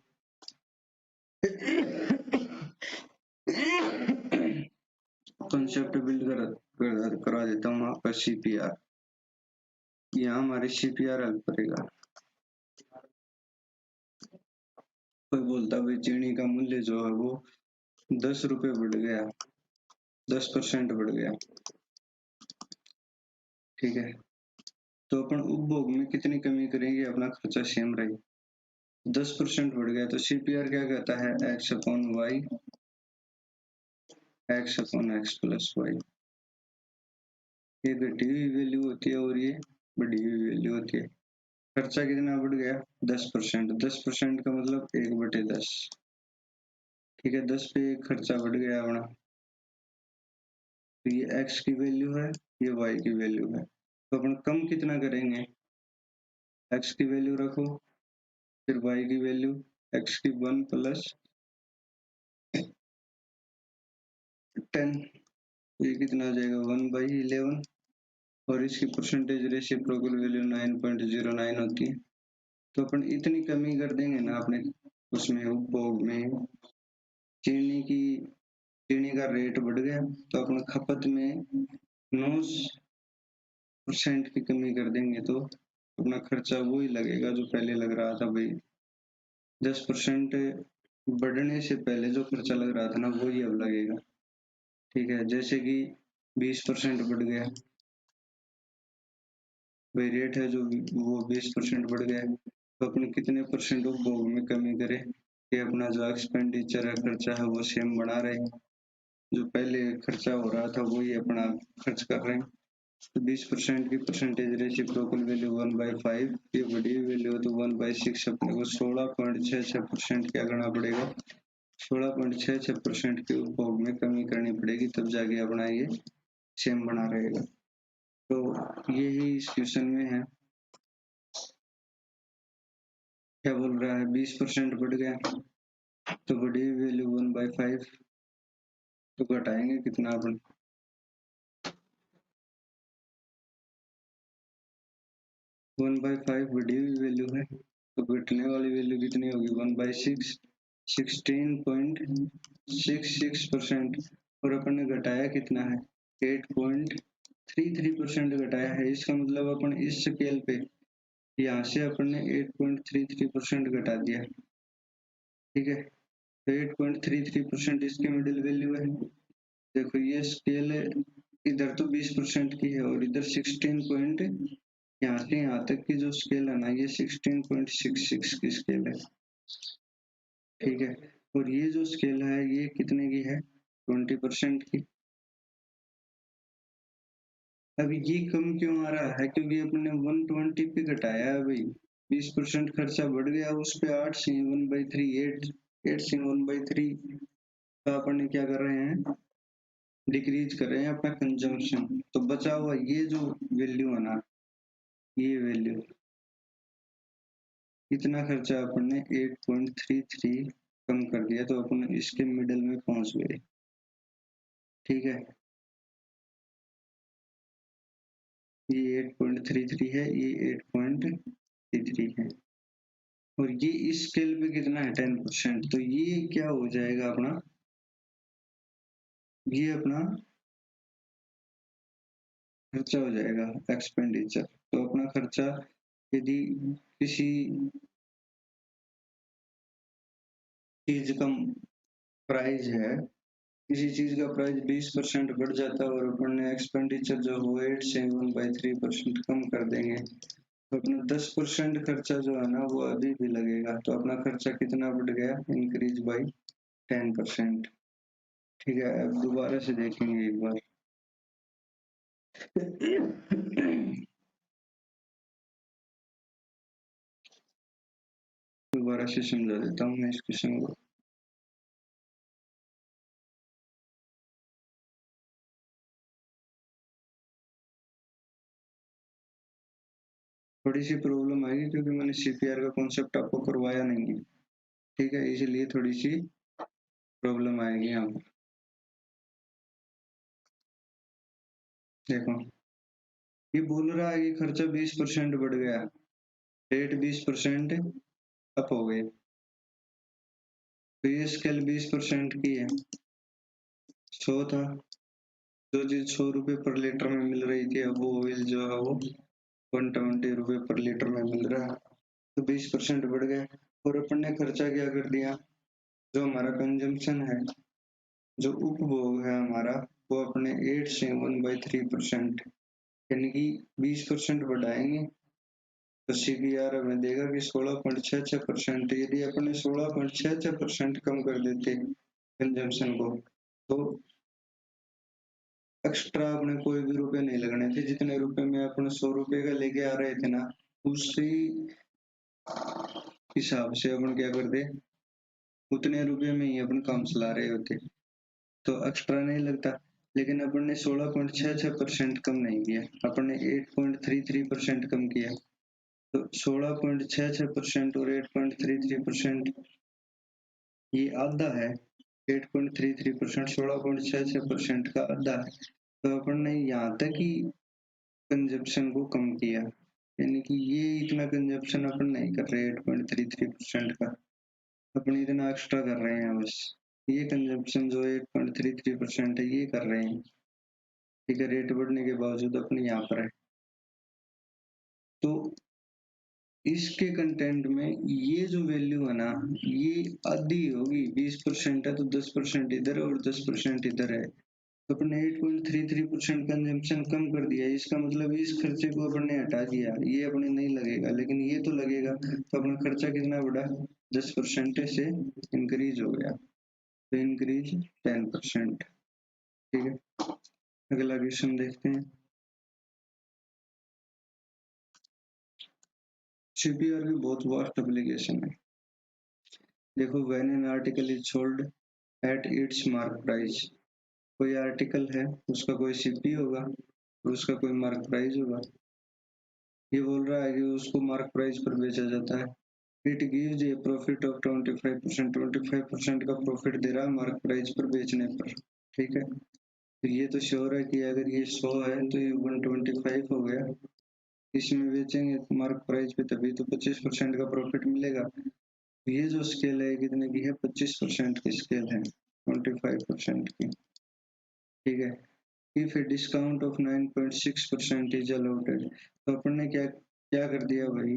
कॉन्सेप्ट बिल्ड करा देता हूँ आपका सीपीआर। यहाँ हमारे सीपीआर हेल्प करेगा। कोई बोलता भाई चीनी का मूल्य जो है वो 10 रुपए बढ़ गया, 10% बढ़ गया, ठीक है, तो अपन उपभोग में कितनी कमी करेंगे, अपना खर्चा सेम रहे, 10% बढ़ गया, तो सीपीआर क्या कहता है, X upon Y, X upon X plus Y. ये घटी हुई वैल्यू होती है और ये बढ़ी हुई वैल्यू होती है। खर्चा कितना बढ़ गया, 10%, 10% का मतलब 1/10, ठीक है, 10 पे एक खर्चा बढ़ गया अपना, तो ये x की वैल्यू है, ये y की वैल्यू है, तो अपन कम कितना करेंगे, x की वैल्यू रखो, फिर y की वैल्यू, x की 1 प्लस 10, ये कितना आ जाएगा 1/11, और इसकी परसेंटेज रेसिप्रोकल वैल्यू 9.09 होती है। तो अपन इतनी कमी कर देंगे ना अपने उसमें उपभोग में, चीनी चीनी का रेट बढ़ गया तो अपने खपत में 9% की कमी कर देंगे, तो अपना खर्चा वही लगेगा जो पहले लग रहा था भाई, 10% बढ़ने से पहले जो खर्चा लग रहा था ना वही अब लगेगा। ठीक है, जैसे कि 20% बढ़ गया, भाई रेट है जो वो 20% बढ़ गया है, तो अपने कितने परसेंट उपभोग में कमी करें कि अपना जो एक्सपेंडिचर है, खर्चा है, वो सेम बना रहे, जो पहले खर्चा हो रहा था वही अपना खर्च कर रहे हैं। तो 20% की परसेंटेज रेसिप्रोकल वैल्यू 1/5, ये बड़ी वैल्यू तो 1/6, अपने को 16.66% क्या करना पड़ेगा, 16.66% के उपभोग में कमी करनी पड़ेगी, तब जाके अपना ये सेम बना रहेगा। तो यही इस क्वेश्चन में है, क्या बोल रहा है, 20% बढ़ गया तो बड़ी वैल्यू 1/5, तो घटाएंगे कितना अपन, 1/5 बढ़ी हुई वैल्यू है, तो घटने वाली वैल्यू कितनी होगी, 1/6, 16.66%, और अपन ने घटाया कितना है, 8.33% घटाया है। इसका मतलब अपन इस स्केल पे यहाँ से अपन ने 8.33% घटा दिया, ठीक है, तो 8.33% इसकी मिडिल वैल्यू है। देखो ये स्केल इधर तो 20% की है और इधर 16 पॉइंट, यहाँ से यहाँ तक की जो स्केल है ना ये 16.66 की स्केल है, ठीक है, और ये जो स्केल है ये कितने की है, 20% की। अब ये कम क्यों आ रहा है, क्योंकि अपने 120 पे घटाया है भाई, 20% खर्चा बढ़ गया, उस पे 8 से 1/3, 8 से 1/3 का अपन क्या कर रहे हैं, डिक्रीज कर रहे हैं अपना कंजम्पशन, तो बचा हुआ ये जो वैल्यू है ना, ये वैल्यू, इतना खर्चा अपन ने 8.33 कम कर दिया, तो अपन इसके मिडल में पहुंच गए, ठीक है, ये 8.33 है, ये 8.33 है। और ये इस स्केल पे कितना है 10%, तो ये क्या हो जाएगा अपना, ये अपना खर्चा हो जाएगा, एक्सपेंडिचर। तो अपना खर्चा यदि किसी चीज का प्राइस है, किसी चीज का प्राइस 20% बढ़ जाता है और अपन ने एक्सपेंडिचर जो हो 8/3% कम कर देंगे, तो अपना 10% खर्चा जो है ना वो अभी भी लगेगा। तो अपना खर्चा कितना बढ़ गया, इंक्रीज बाई 10%। ठीक है, अब दोबारा से देखेंगे एक बार। दोबारा से समझा देता हूँ मैं इस क्वेश्चन को। थोड़ी सी प्रॉब्लम आएगी क्योंकि मैंने सीपीआर का कॉन्सेप्ट आपको करवाया नहीं है, ठीक है, इसलिए थोड़ी सी प्रॉब्लम आएगी यहाँ पर। देखो, ये बोल रहा है कि खर्चा 20% बढ़ गया, रेट 20% अप हो गए, तो ये स्केल 20% की है। 100 था, जो चीज 100 रुपए पर लीटर में मिल रही थी, अब वो ऑयल जो है वो 120 रुपए पर लीटर में मिल रहा है, तो 20% बढ़ गया। और अपन ने खर्चा क्या कर दिया, जो हमारा कंजम्पशन है, जो उपभोग है हमारा, वो अपने 8 से 1/3%, यानी कि 20% बढ़ाएंगे तो सीपीआर हमें देगा कि 16.66%। यदि अपने 16.66% कम कर देते कंजम्पशन को, तो एक्स्ट्रा अपने कोई भी रुपए नहीं लगने थे। जितने रुपए में अपने 100 रुपए का लेके आ रहे थे ना, उसी हिसाब से अपन क्या करते, उतने रुपए में ही अपन काम चला रहे होते, तो एक्स्ट्रा नहीं लगता। लेकिन अपन ने 16.66% कम नहीं किया, अपन ने 8.33% कम किया। तो 16.66% और 8.33% ये आधा है। 8.33% 16.66% का आधा है। तो अपन ने यहाँ तक ही कंजप्शन को कम किया, यानी कि ये इतना कंजप्शन अपन नहीं कर रहे 8.33% का, अपन इतना एक्स्ट्रा कर रहे हैं बस। ये कंजप्शन जो 8.33% है ये कर रहे हैं, ठीक है, रेट बढ़ने के बावजूद अपने यहाँ पर है। तो इसके कंटेंट में ये जो वैल्यू है ना, ये आधी होगी, 20% है तो 10% इधर है और 10% इधर है, तो अपन ने 8.33% कंजम्पशन कम कर दिया। इसका मतलब इस खर्चे को अपन ने हटा दिया, ये अपने नहीं लगेगा, लेकिन ये तो लगेगा। तो अपना खर्चा कितना बढ़ा, 10% से इंक्रीज हो गया, तो इंक्रीज 10%। ठीक है, अगला क्वेश्चन देखते हैं। सीपीआर की बहुत वास्ट एप्लीकेशन है। देखो, when an article is sold at its mark price, कोई आर्टिकल है, उसका कोई सीपी होगा और उसका कोई मार्क प्राइस होगा। ये बोल रहा है कि उसको मार्क प्राइस पर बेचा जाता है। It gives A profit of 25%, 25% का प्रॉफिट दे रहा है मार्क प्राइस पर बेचने पर। ठीक है, तो ये तो श्योर है कि अगर ये 100 है तो ये 125 हो गया, इसमें बेचेंगे मार्क प्राइस पे तभी तो 25% का प्रॉफिट मिलेगा। ये जो स्केल है कितने की है, 25% की स्केल है, 25% की। ठीक है, if a discount of 9.6% is allotted, तो अपन ने क्या क्या कर दिया भाई,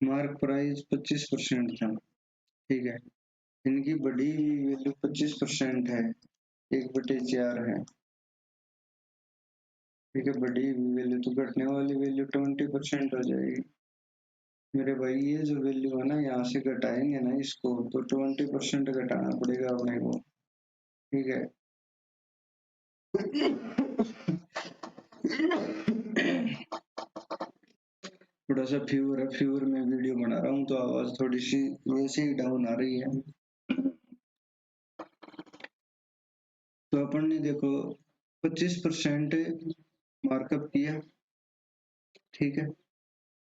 मार्क प्राइस 25% था, ठीक है, इनकी बढ़ी हुई वैल्यू 25% है, 1/4 है। ठीक है, बढ़ी हुई वैल्यू तो घटने वाली वैल्यू 20% हो जाएगी मेरे भाई। ये जो वैल्यू है ना, यहाँ से घटाएंगे ना इसको, तो 20% घटाना पड़ेगा अपने को। ठीक है, थोड़ा सा फीवर है, फीवर में वीडियो बना रहा हूँ तो आवाज थोड़ी सी वैसे ही डाउन आ रही है। तो अपन ने देखो 25% मार्कअप किया, ठीक है,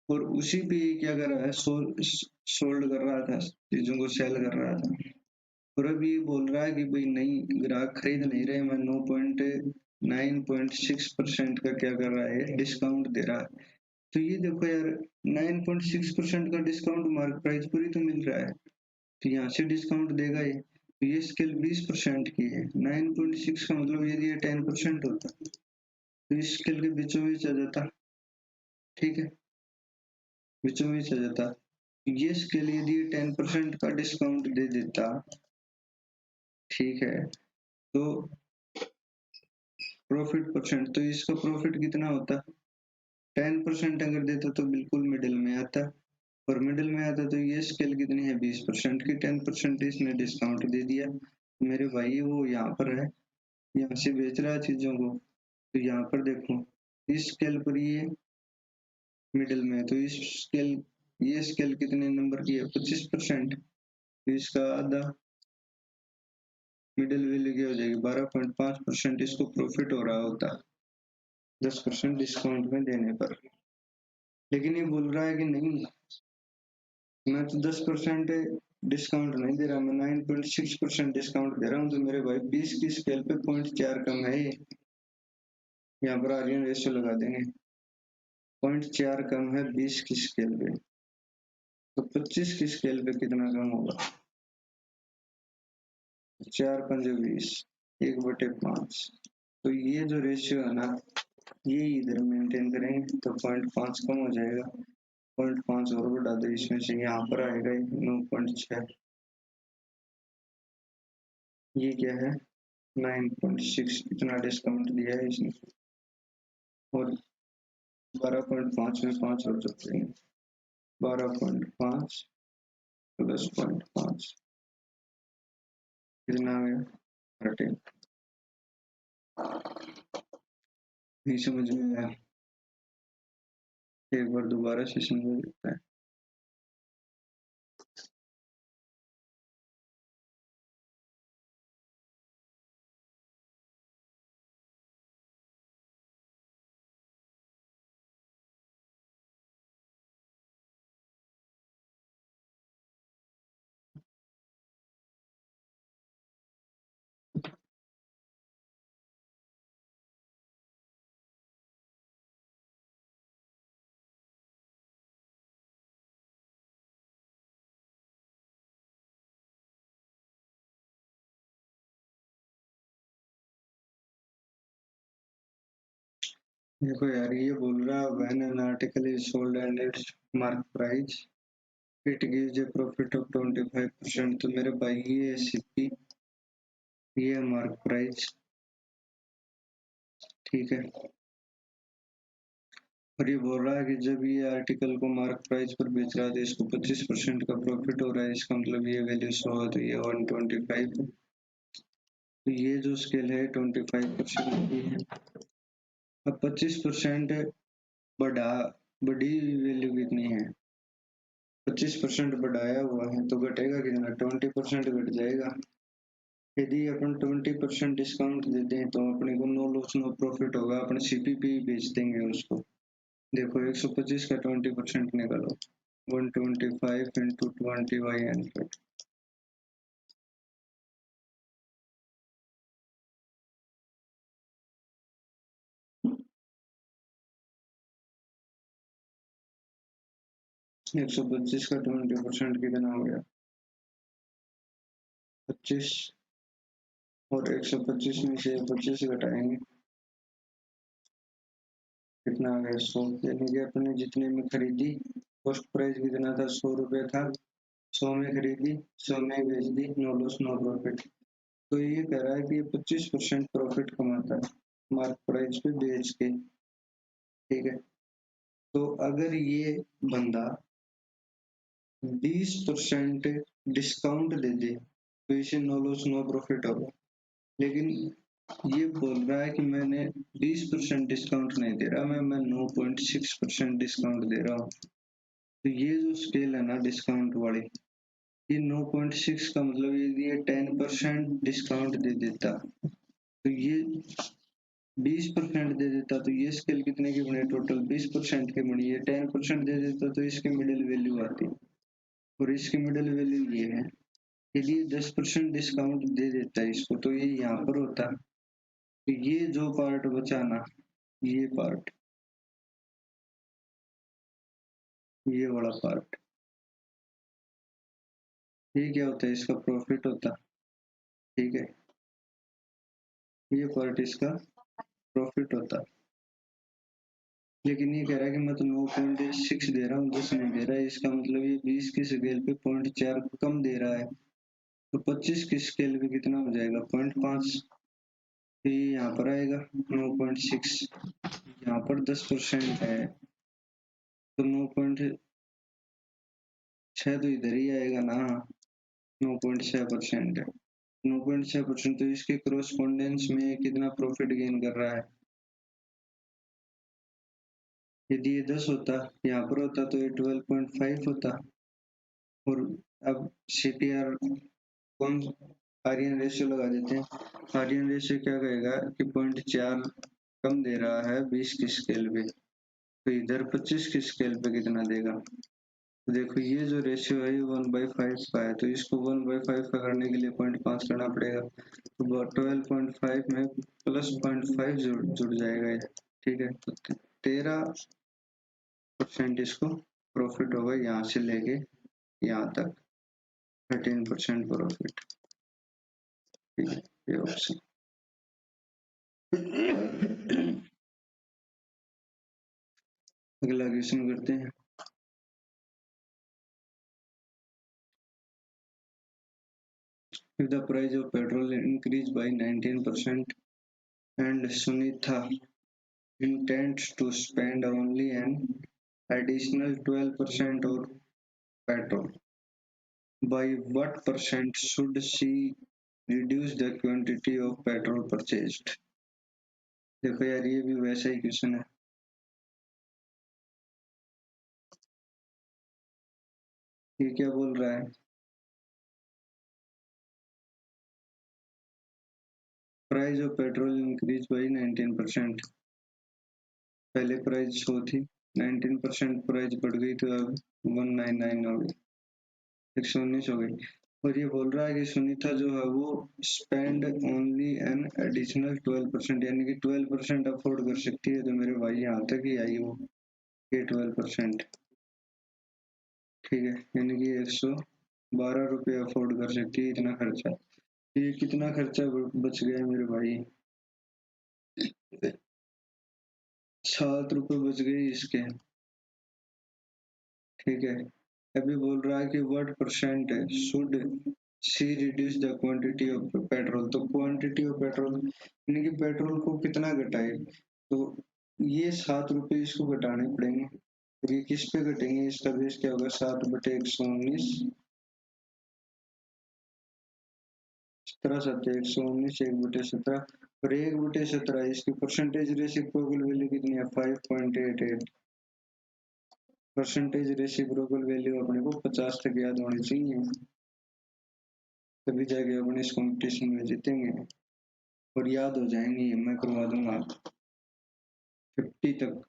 और उसी पे क्या कर रहा है, सोल्ड कर रहा था, चीजों को सेल कर रहा था। और अभी बोल रहा है कि भाई नहीं, ग्राहक खरीद नहीं रहे, मैं 9.6% का क्या कर रहा है, डिस्काउंट दे रहा है। तो ये देखो यार 9.6% का डिस्काउंट मार्क प्राइस पर ही तो मिल रहा है, तो यहाँ से डिस्काउंट देगा ये। तो ये स्केल 20% की है, 9.6 का मतलब यदि ये 10% होता तो इस स्केल के बीचों बीच आ जाता, ठीक है, बीचों बीच आ जाता। ये स्केल यदि 10% का डिस्काउंट दे देता, ठीक है, तो प्रॉफिट परसेंट, तो इसका प्रॉफिट कितना होता, 10% अगर देता तो बिल्कुल मिडिल में आता, और मिडिल में आता तो ये स्केल कितनी है 20% की, 10% इसने डिस्काउंट दे दिया। मेरे भाई वो यहाँ पर है, यहाँ से बेच रहा है चीजों को, तो यहाँ पर देखो इस स्केल पर ये मिडिल में है, तो इस स्केल, ये स्केल कितने नंबर की है 25%, तो इसका आधा मिडिल वैल्यू क्या हो जाएगी 12.5% इसको प्रॉफिट हो रहा होता 10% डिस्काउंट में देने पर। लेकिन ये बोल रहा है कि नहीं, मैं तो 10% डिस्काउंट नहीं दे रहा, मैं 9.6% डिस्काउंट दे रहा हूँ, तो मेरे भाई 20 की स्केल पे 0.4 कम है ये, यहाँ पर आर्यन रेशियो लगा देंगे, 0.4 कम है 20 की स्केल पे, तो 25 की स्केल पे कितना कम होगा, 4 पंजे 20, 1/5, तो ये जो रेशियो है ना, ये इधर मेंटेन करेंगे तो 0.5 कम हो जाएगा, 0.5 और बढ़ा दो इसमें से, यहाँ पर आएगा 9.6, ये क्या है 9.6, इतना डिस्काउंट दिया है इसने, और 12.5 में 5 और सकते हैं, 12.5 प्लस 0.5 कितना आ गया 13, नहीं समझ में आया, एक बार दोबारा से समझ सकता है। देखो यार ये बोल रहा है when an article is sold and its mark price it gives a profit of 25%, तो मेरे भाई ये सीपी, ये मार्क प्राइस, ठीक है, और ये बोल रहा है कि जब ये आर्टिकल को मार्क प्राइस पर बेच रहा है तो इसको 25% का प्रॉफिट हो रहा है, इसका मतलब ये वैल्यू 100 है तो ये 125 है, तो ये जो स्केल है 25% की है। अब 25% बढ़ा, बड़ी वैल्यू कितनी है, 25% बढ़ाया हुआ है तो घटेगा कितना 20% घट जाएगा। यदि अपन 20% डिस्काउंट देते हैं तो अपने को नो लॉस नो प्रॉफिट होगा, अपन सीपीपी बेच देंगे उसको। देखो 125 का 20% निकालो, 125 इंटू 20/100, एक सौ पच्चीस का 20% कितना हो गया 25, और 125 में से 25 घटाएंगे कितना आ गया 100, यानी कि अपने जितने में खरीदी कॉस्ट प्राइस कितना था 100 रुपये था, 100 में खरीदी 100 में बेच दी, नो लॉस नो प्रॉफिट। तो ये कह रहा है कि 25% प्रॉफिट कमाता है मार्क प्राइस पे बेच के, ठीक है, तो अगर ये बंदा 20% डिस्काउंट दे दे तो इसे नो लॉस नो प्रॉफिट होगा, लेकिन ये बोल रहा है कि मैंने 20% डिस्काउंट नहीं दे रहा, मैं 9.6% डिस्काउंट दे रहा हूँ, तो ये जो स्केल है ना डिस्काउंट वाली, ये 9.6 का मतलब ये 10% डिस्काउंट दे देता, तो ये 20% दे देता, तो ये स्केल कितने की बनी टोटल 20% की बनी है, 10% दे देता तो इसकी मिडिल वैल्यू आती, और इसकी मिडिल वैल्यू ये है, यदि 10% डिस्काउंट दे देता है इसको तो ये यहाँ पर होता, तो ये जो पार्ट बचा ना, ये पार्ट ये वाला पार्ट, ये क्या होता है, इसका प्रॉफिट होता, ठीक है, ये पार्ट इसका प्रॉफिट होता। लेकिन ये कह रहा है कि मैं तो 9.6 दे रहा हूँ, 10 नहीं दे रहा है, इसका मतलब ये 20 की स्केल पे 0.4 कम दे रहा है, तो 25 की स्केल पे कितना हो जाएगा, 0.5, ये यहाँ पर आएगा 9.6, यहाँ पर 10% है, तो 9.6 तो इधर ही आएगा ना, 9.6% है, 9.6% तो इसके क्रोस्पोंडेंस में कितना प्रॉफिट गेन कर रहा है। यदि ये 10 होता, यहाँ पर होता, तो ये 12.5 होता। और अब CTR कौन, आर्यन रेशियो लगा देते हैं। आर्यन रेशियो क्या कहेगा कि 0.4 कम दे रहा है 20 की स्केल पे, तो इधर 25 की स्केल पे कितना देगा। तो देखो ये जो रेशियो है ये 1/5 का है, तो इसको 1/5 का करने के लिए 0.5 करना पड़ेगा, तो 12.5 में प्लस 0.5 जुड़ जाएगा ये, ठीक है। तो 13% इसको प्रॉफिट होगा, यहाँ से लेके यहाँ तक 13% प्रॉफिट, ठीक है, ये ऑप्शन। अगला क्वेश्चन करते हैं। If the price of petrol increased by 19% and Sunitha intends to spend only an additional 12% of petrol, by what percent should she reduce the quantity of petrol purchased? देखो यार ये भी वैसा ही क्वेश्चन है। ये क्या बोल रहा है, price of petrol increase by 19%, पहले प्राइस 100 थी, 19% प्राइस बढ़ गई तो अब 199 हो गई, 119 हो गई। और ये बोल रहा है कि सुनीता जो है वो स्पेंड ओनली एन एडिशनल 12%, यानी कि 12% अफोर्ड कर सकती है, तो मेरे भाई यहाँ तक ही आई वो, ये 12%, ठीक है, यानी कि 112 रुपये अफोर्ड कर सकती है इतना खर्चा। ये कितना खर्चा बच गया मेरे भाई, 7 रुपये बच गए इसके, ठीक है। अभी बोल रहा है कि what percent should see reduce the quantity of petrol, तो क्वांटिटी ऑफ पेट्रोल यानी कि पेट्रोल को कितना घटाए, तो ये 7 रुपये इसको घटाने पड़ेंगे, और ये किस पे घटेंगे, इसका बेस क्या होगा, 7/119, 17/119, 1/17, और 1/17 इसकी परसेंटेज रेसिप्रोकल वैल्यू कितनी है, 5.88, परसेंटेज रेसिप्रोकल वैल्यू अपने को 50 तक याद होनी चाहिए, तभी जाके अपने इस कंपटीशन में जीतेंगे, और याद हो जाएंगे, ये मैं करवा दूंगा 50 तक,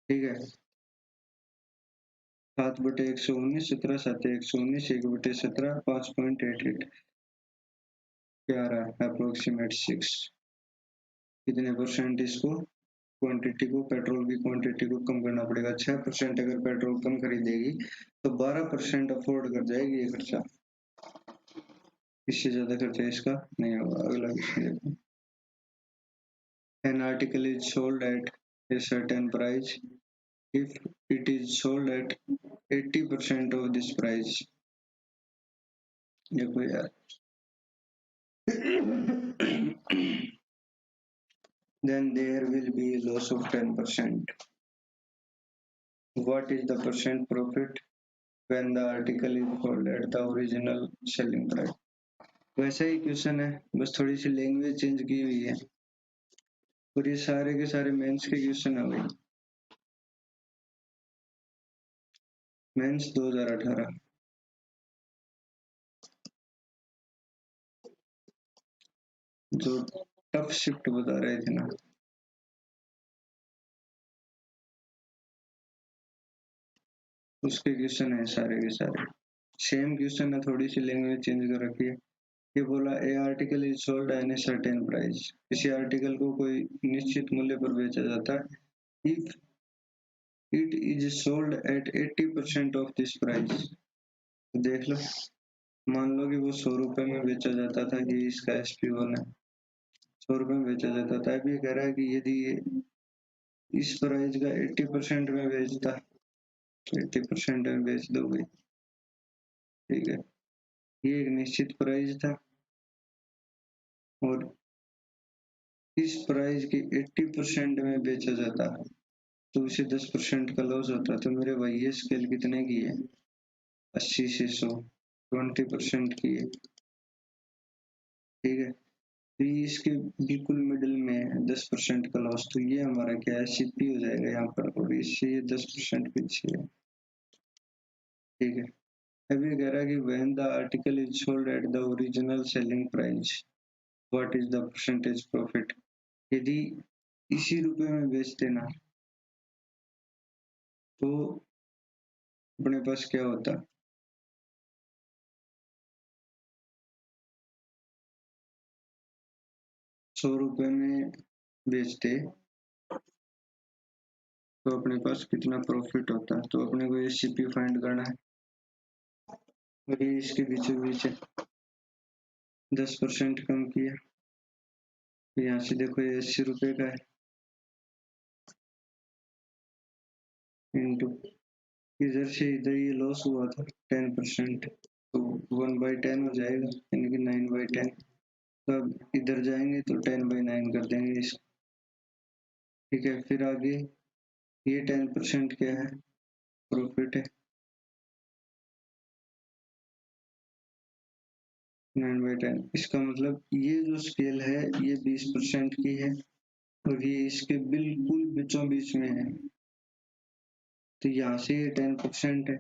ठीक है। 7/119, 17/119, 1/17, 5.88, क्या आ रहा है, अप्रोक्सीमेट 6, कितने परसेंट इसको क्वांटिटी को, पेट्रोल की क्वांटिटी को कम करना पड़ेगा, 6% अगर पेट्रोल कम खरीदेगी तो 12% अफोर्ड कर जाएगी ये खर्चा, इससे ज्यादा खर्चा इसका नहीं होगा। अगला क्वेश्चन देखो, an article is sold at a certain price if it is sold at 80% of this price, देखो यार then there will be a loss of 10%. What is the percent profit when the article is sold at the original selling price? वैसा ही क्वेश्चन है, बस थोड़ी सी लैंग्वेज चेंज की हुई है, और ये सारे के सारे मेंस के क्वेश्चन आ गए, मेंस 2018, जो टफ शिफ्ट बता रहे थे ना, उसके क्वेश्चन है सारे के सारे, सेम क्वेश्चन है, थोड़ी सी लैंग्वेज चेंज कर रखी है। ये बोला a article is sold at a certain price, किसी आर्टिकल को कोई निश्चित मूल्य पर बेचा जाता है, if it is sold at 80% of this price. देख लो, मान लो कि वो 100 रुपए में बेचा जाता था, ये इसका SP1 है, 100 रुपए में बेचा जाता था। अब ये कह रहा है कि यदि ये इस प्राइस का 80% में बेचता, 80% में बेच दोगे, ठीक है। ये एक निश्चित प्राइस था और इस प्राइस के 80% में बेचा जाता तो उसे 10% का लॉस होता। तो मेरे भाई ये स्केल कितने की है? 80 से 100, 20% की है, ठीक है। तो ये इसके बिल्कुल मिडिल में है, 10% का लॉस। तो ये हमारा क्या है? CP हो जाएगा यहाँ पर, और इससे ये 10% पीछे है, ठीक है। अभी ये कह रहा है कि when the article is sold at the original selling price, what is the percentage profit? यदि इसी रुपए में बेचते ना तो अपने पास क्या होता? 100 रुपए में बेचते तो अपने पास कितना प्रॉफिट होता है? तो अपने को ये CP फाइंड करना है, और ये इसके बीचों बीच 10% कम किया। तो यहाँ से देखो ये 80 रुपए का है, इंटू इधर से इधर ये लॉस हुआ था 10%, तो 1/10 हो जाएगा, यानी कि 9/10। तो अब इधर जाएंगे तो 10/9 कर देंगे इसको, ठीक है। फिर आगे ये 10% क्या है? प्रॉफिट है, 9/10। इसका मतलब ये जो स्केल है ये 20% की है, और ये इसके बिल्कुल बीचों बीच में है। तो यहाँ से ये 10% है,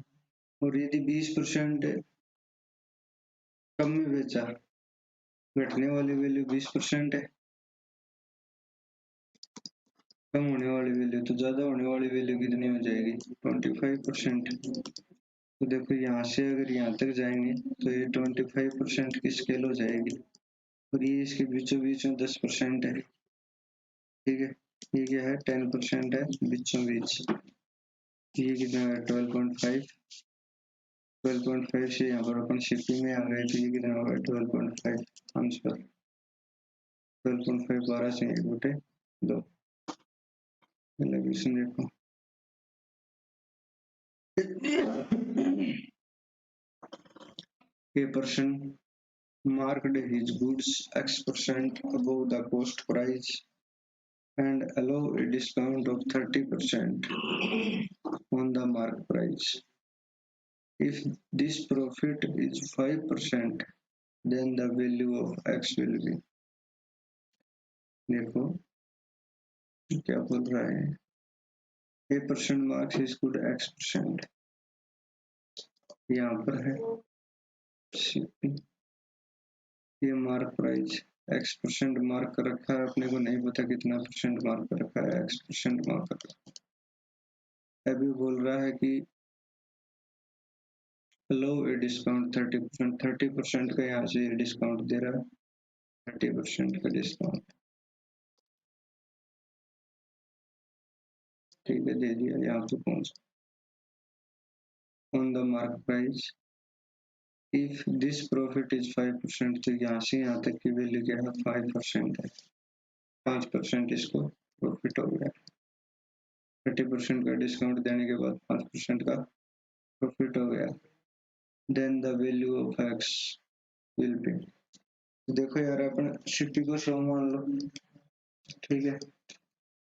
और यदि 20% कम में बेचा, घटने वाली वैल्यू 20% है, कम होने वाली वैल्यू, तो ज्यादा होने वाली वैल्यू कितनी हो जाएगी? 25%। तो देखो यहाँ से अगर यहाँ तक जाएंगे तो ये 25% की स्केल हो जाएगी, और ये इसके बीचों बीच में 10% है, ठीक है। ये क्या है? 10% है बीचों बीच। ये कितना है? 12.5। 12.5 से यहाँ पर अपन शिफ्टिंग में आ गए, तो ये कितना होगा? 12.5 आंसर। 12.5 12 से 1/2। एलिवेशन देखो, a person marked his goods X% above the cost price and allow a discount of 30% on the mark price. If this profit is 5%, then the value of X will be, देखो क्या बोल रहा है, a person marks his good X%, यहाँ पर है ये मार्क प्राइस X% मार्क कर रखा है, अपने को नहीं पता कितना परसेंट मार्क कर रखा है, X% मार्क कर रखा है। अभी बोल रहा है कि लो ए डिस्काउंट 30%, 30% का यहाँ से डिस्काउंट दे रहा है, 30% का डिस्काउंट, ठीक है, दे दिया। यहाँ पे पहुंच on the mark price, if this profit is 5%, तो यहाँ से यहाँ तक की वैल्यू क्या है? 5% है, 5% इसको प्रॉफिट हो गया। 30% का डिस्काउंट देने के बाद 5% का प्रॉफिट हो गया। Then the value of X will be, देखो यार अपन CP को 100 मान लो, ठीक है।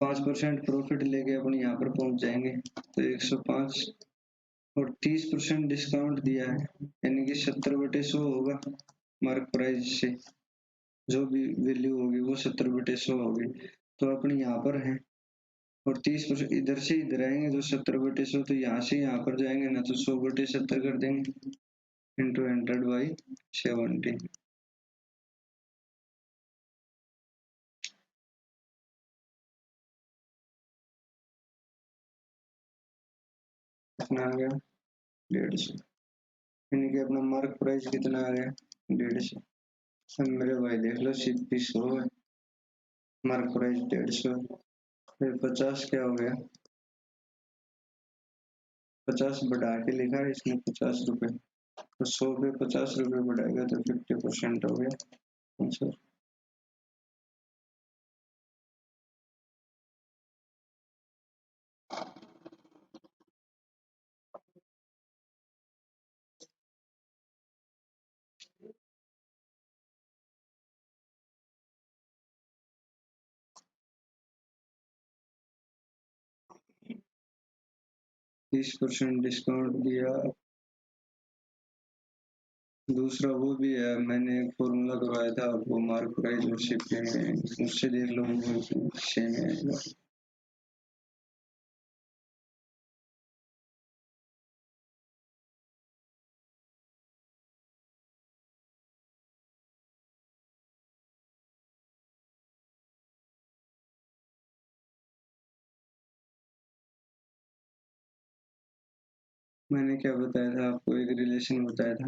5% प्रॉफिट लेके अपन यहाँ पर पहुंच जाएंगे, तो 105, और 30% डिस्काउंट दिया है, यानी कि 70/100 होगा मार्क प्राइस से, जो भी वैल्यू होगी वो 70/100 होगी। तो अपन यहाँ पर है, और 30% इधर से इधर आएंगे तो 70/100, तो यहाँ से यहाँ पर जाएंगे ना तो 100/70 कर देंगे, इंटू 100/70। कितना आ गया? 150, यानी कि अपना मार्क प्राइस कितना आ गया? 150। अब मेरे भाई देख लो, CP 100 है, मार्क प्राइस 150, फिर 50 क्या हो गया? 50 बढ़ा के लिखा है इसने 50 रुपए, तो 100 पे 50 रुपए बढ़ाएगा तो 50% हो गया आंसर। तीस % डिस्काउंट दिया। दूसरा वो भी है, मैंने एक फॉर्मूला करवाया था, वो मार्क प्राइस और शिपिंग में, उससे देख लो सेम आएगा। मैंने क्या बताया था आपको, एक रिलेशन बताया था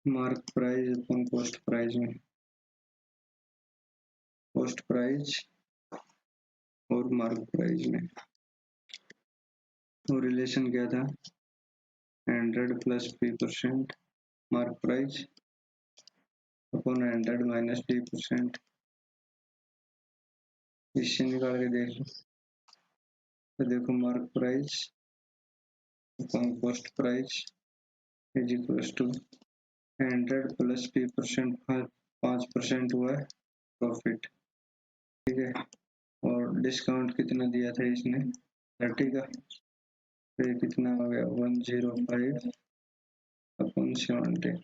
मार्क प्राइस अपन कॉस्ट प्राइस में, कॉस्ट प्राइस और मार्क प्राइस में, वो रिलेशन क्या था, 100 plus P% mark price upon 100 minus P%। इससे निकाल के देख लो, तो देखो mark price upon cost price is equal to 100 plus P%, 5% हुआ है प्रॉफिट, ठीक है। और डिस्काउंट कितना दिया था इसने, 30 का, तो ये कितना हो गया 105 अपॉन 70।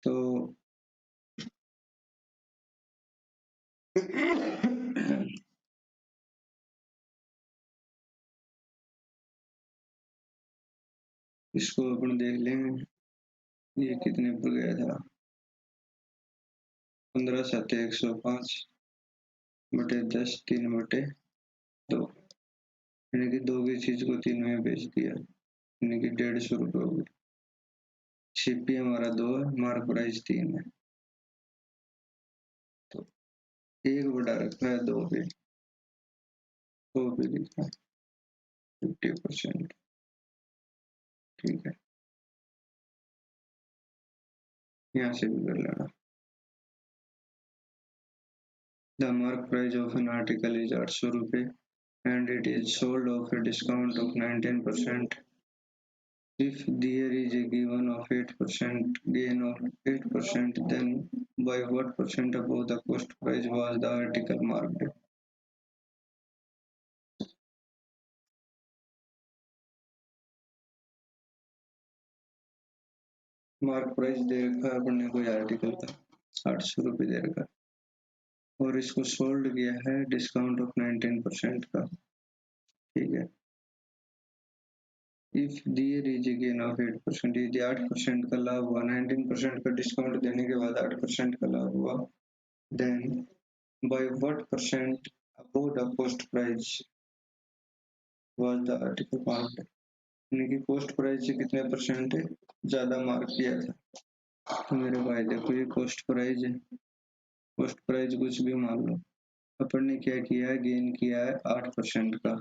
तो इसको अपन देख लेंगे, ये कितने पर गया था, 15 7 105 बटे 10 3 बटे 2, यानी कि 2 की चीज को 3 में बेच दिया, यानी कि 150 रुपये हो गए। सीपी हमारा 2 है, मार्क प्राइस 3 है, तो 1 बढ़ा रखा है 2 पे, 2 पे लिखा है 50%, ठीक है। यहाँ से भी कर लेना। The mark price of an article is 800 रुपये and it is sold of a discount of 19%. If there is a given of 8% gain of 8%, then by what percent above the cost price was the article marked? Mark price दे रखा है अपन ने कोई आर्टिकल का 800 रुपये दे रखा है और इसको सोल्ड किया है डिस्काउंट ऑफ 19% का, ठीक है। If their is gain of 8%, यदि 8% का लाभ हुआ, 19% का डिस्काउंट देने के बाद 8% का लाभ हुआ, then by what percent above the cost price was the article marked? यानी कि cost price से कितने परसेंट ज्यादा मार्क किया था। तो मेरे भाई देखो ये cost price है, cost price कुछ भी मान लो, अपन ने क्या किया है, गेन किया है 8% का,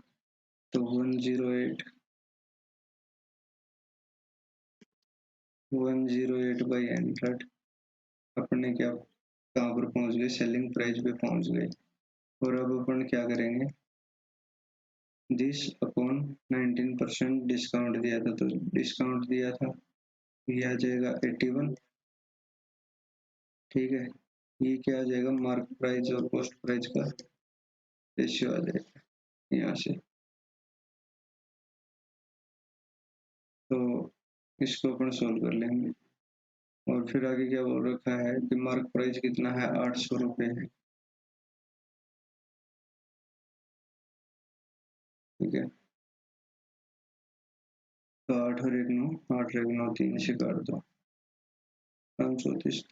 तो 108 by 100, अपन ने क्या, कहाँ पर पहुंच गए, सेलिंग प्राइस पे पहुंच गए। और अब अपन क्या करेंगे, दिस अपॉन 19% डिस्काउंट दिया था, तो डिस्काउंट दिया था, ये आ जाएगा 81, ठीक है। ये क्या आ जाएगा, मार्क प्राइस और कॉस्ट प्राइस का रेशियो आ जाएगा यहाँ से। तो इसको अपन सोल्व कर लेंगे। और फिर आगे क्या बोल रखा है कि मार्क प्राइस कितना है, 800 रुपये है, ठीक है। तो 8 और 1 9, 8 और 1 9, 3 से काट दो, 34,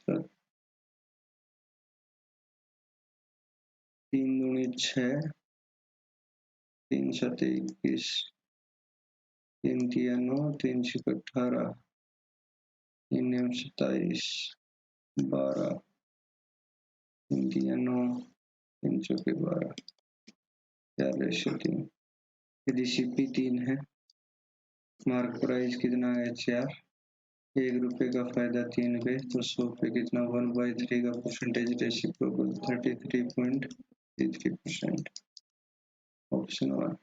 3 दूनी 6, 3 7 21, 3 3 9, 3 6 18, 3 9 27, 12, 3 3 9, 3 4 12, 4:3। यदि CP 3 है, मार्क प्राइस कितना है 4, ₹1 का फायदा 3 पे, तो 100 पे कितना 1/3 का परसेंटेज रेसिप्रोकल 33.33%। ऑप्शन 1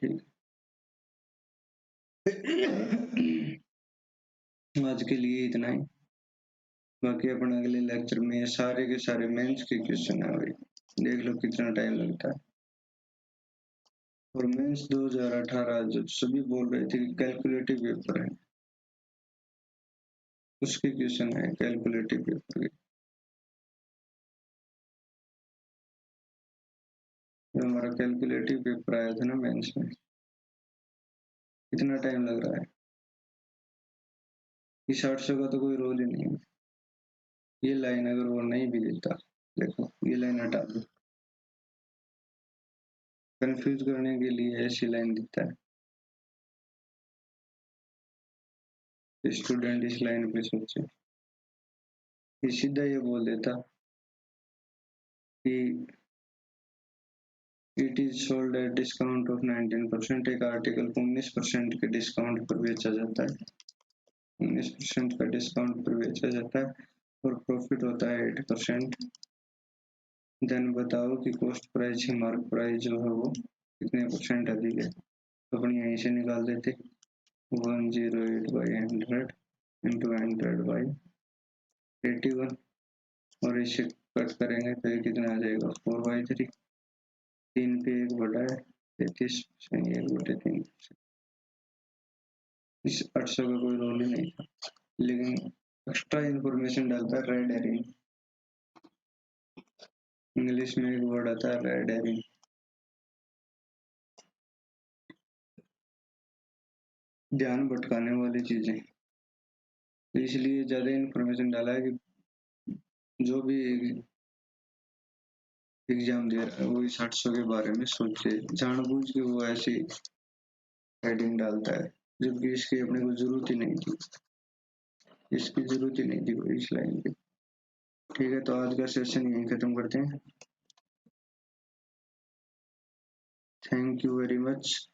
ठीक। आज के लिए इतना ही, बाकी अपन अगले लेक्चर में सारे के सारे मेंस के क्वेश्चन है भाई, देख लो कितना टाइम लगता है। और मेंस 2018 जब सभी बोल रहे थे कि कैलकुलेटिव पेपर है, उसके क्वेश्चन है कैलकुलेटिव पेपर के। जो हमारा कैलकुलेटिव पेपर आया था ना मेंस में, कितना टाइम लग रहा है कि 800 का तो कोई रोल ही नहीं है। ये लाइन अगर वो नहीं भी देता, देखो ये लाइन हटा दो, कंफ्यूज करने के लिए ऐसी लाइन देता है। स्टूडेंट इस लाइन पे सोचे, ये सीधा ये बोल देता कि it is sold at discount of 19%। एक आर्टिकल को 19% के डिस्काउंट पर बेचा जाता है, 19% का डिस्काउंट पर बेचा जाता है और प्रॉफिट होता है 8%। देन बताओ कि कॉस्ट प्राइस से मार्क प्राइस जो है वो कितने परसेंट अधिक है, तो अपन यहीं से निकाल देते 108/100 इंटू 100/81 और इसे कट करेंगे तो ये कितना आ जाएगा 4/3। 3 पे 1 बटा है 33%, 1/3। इस 800 का कोई रोल ही नहीं था, लेकिन एक्स्ट्रा इंफॉर्मेशन डालता है रेड एरिंग। इंग्लिश में एक वर्ड आता है रेड एरिंग, ध्यान भटकाने वाली चीजें, इसलिए ज्यादा इंफॉर्मेशन डाला है कि जो भी एग्जाम दे रहा है वो इस 800 के बारे में सोचे, जानबूझ के वो ऐसी हेडिंग डालता है जबकि इसकी अपने को जरूरत ही नहीं थी, इसकी जरूरत ही नहीं थी कोई इस लाइन की। ठीक है, तो आज का सेशन यहीं खत्म करते हैं। Thank you very much.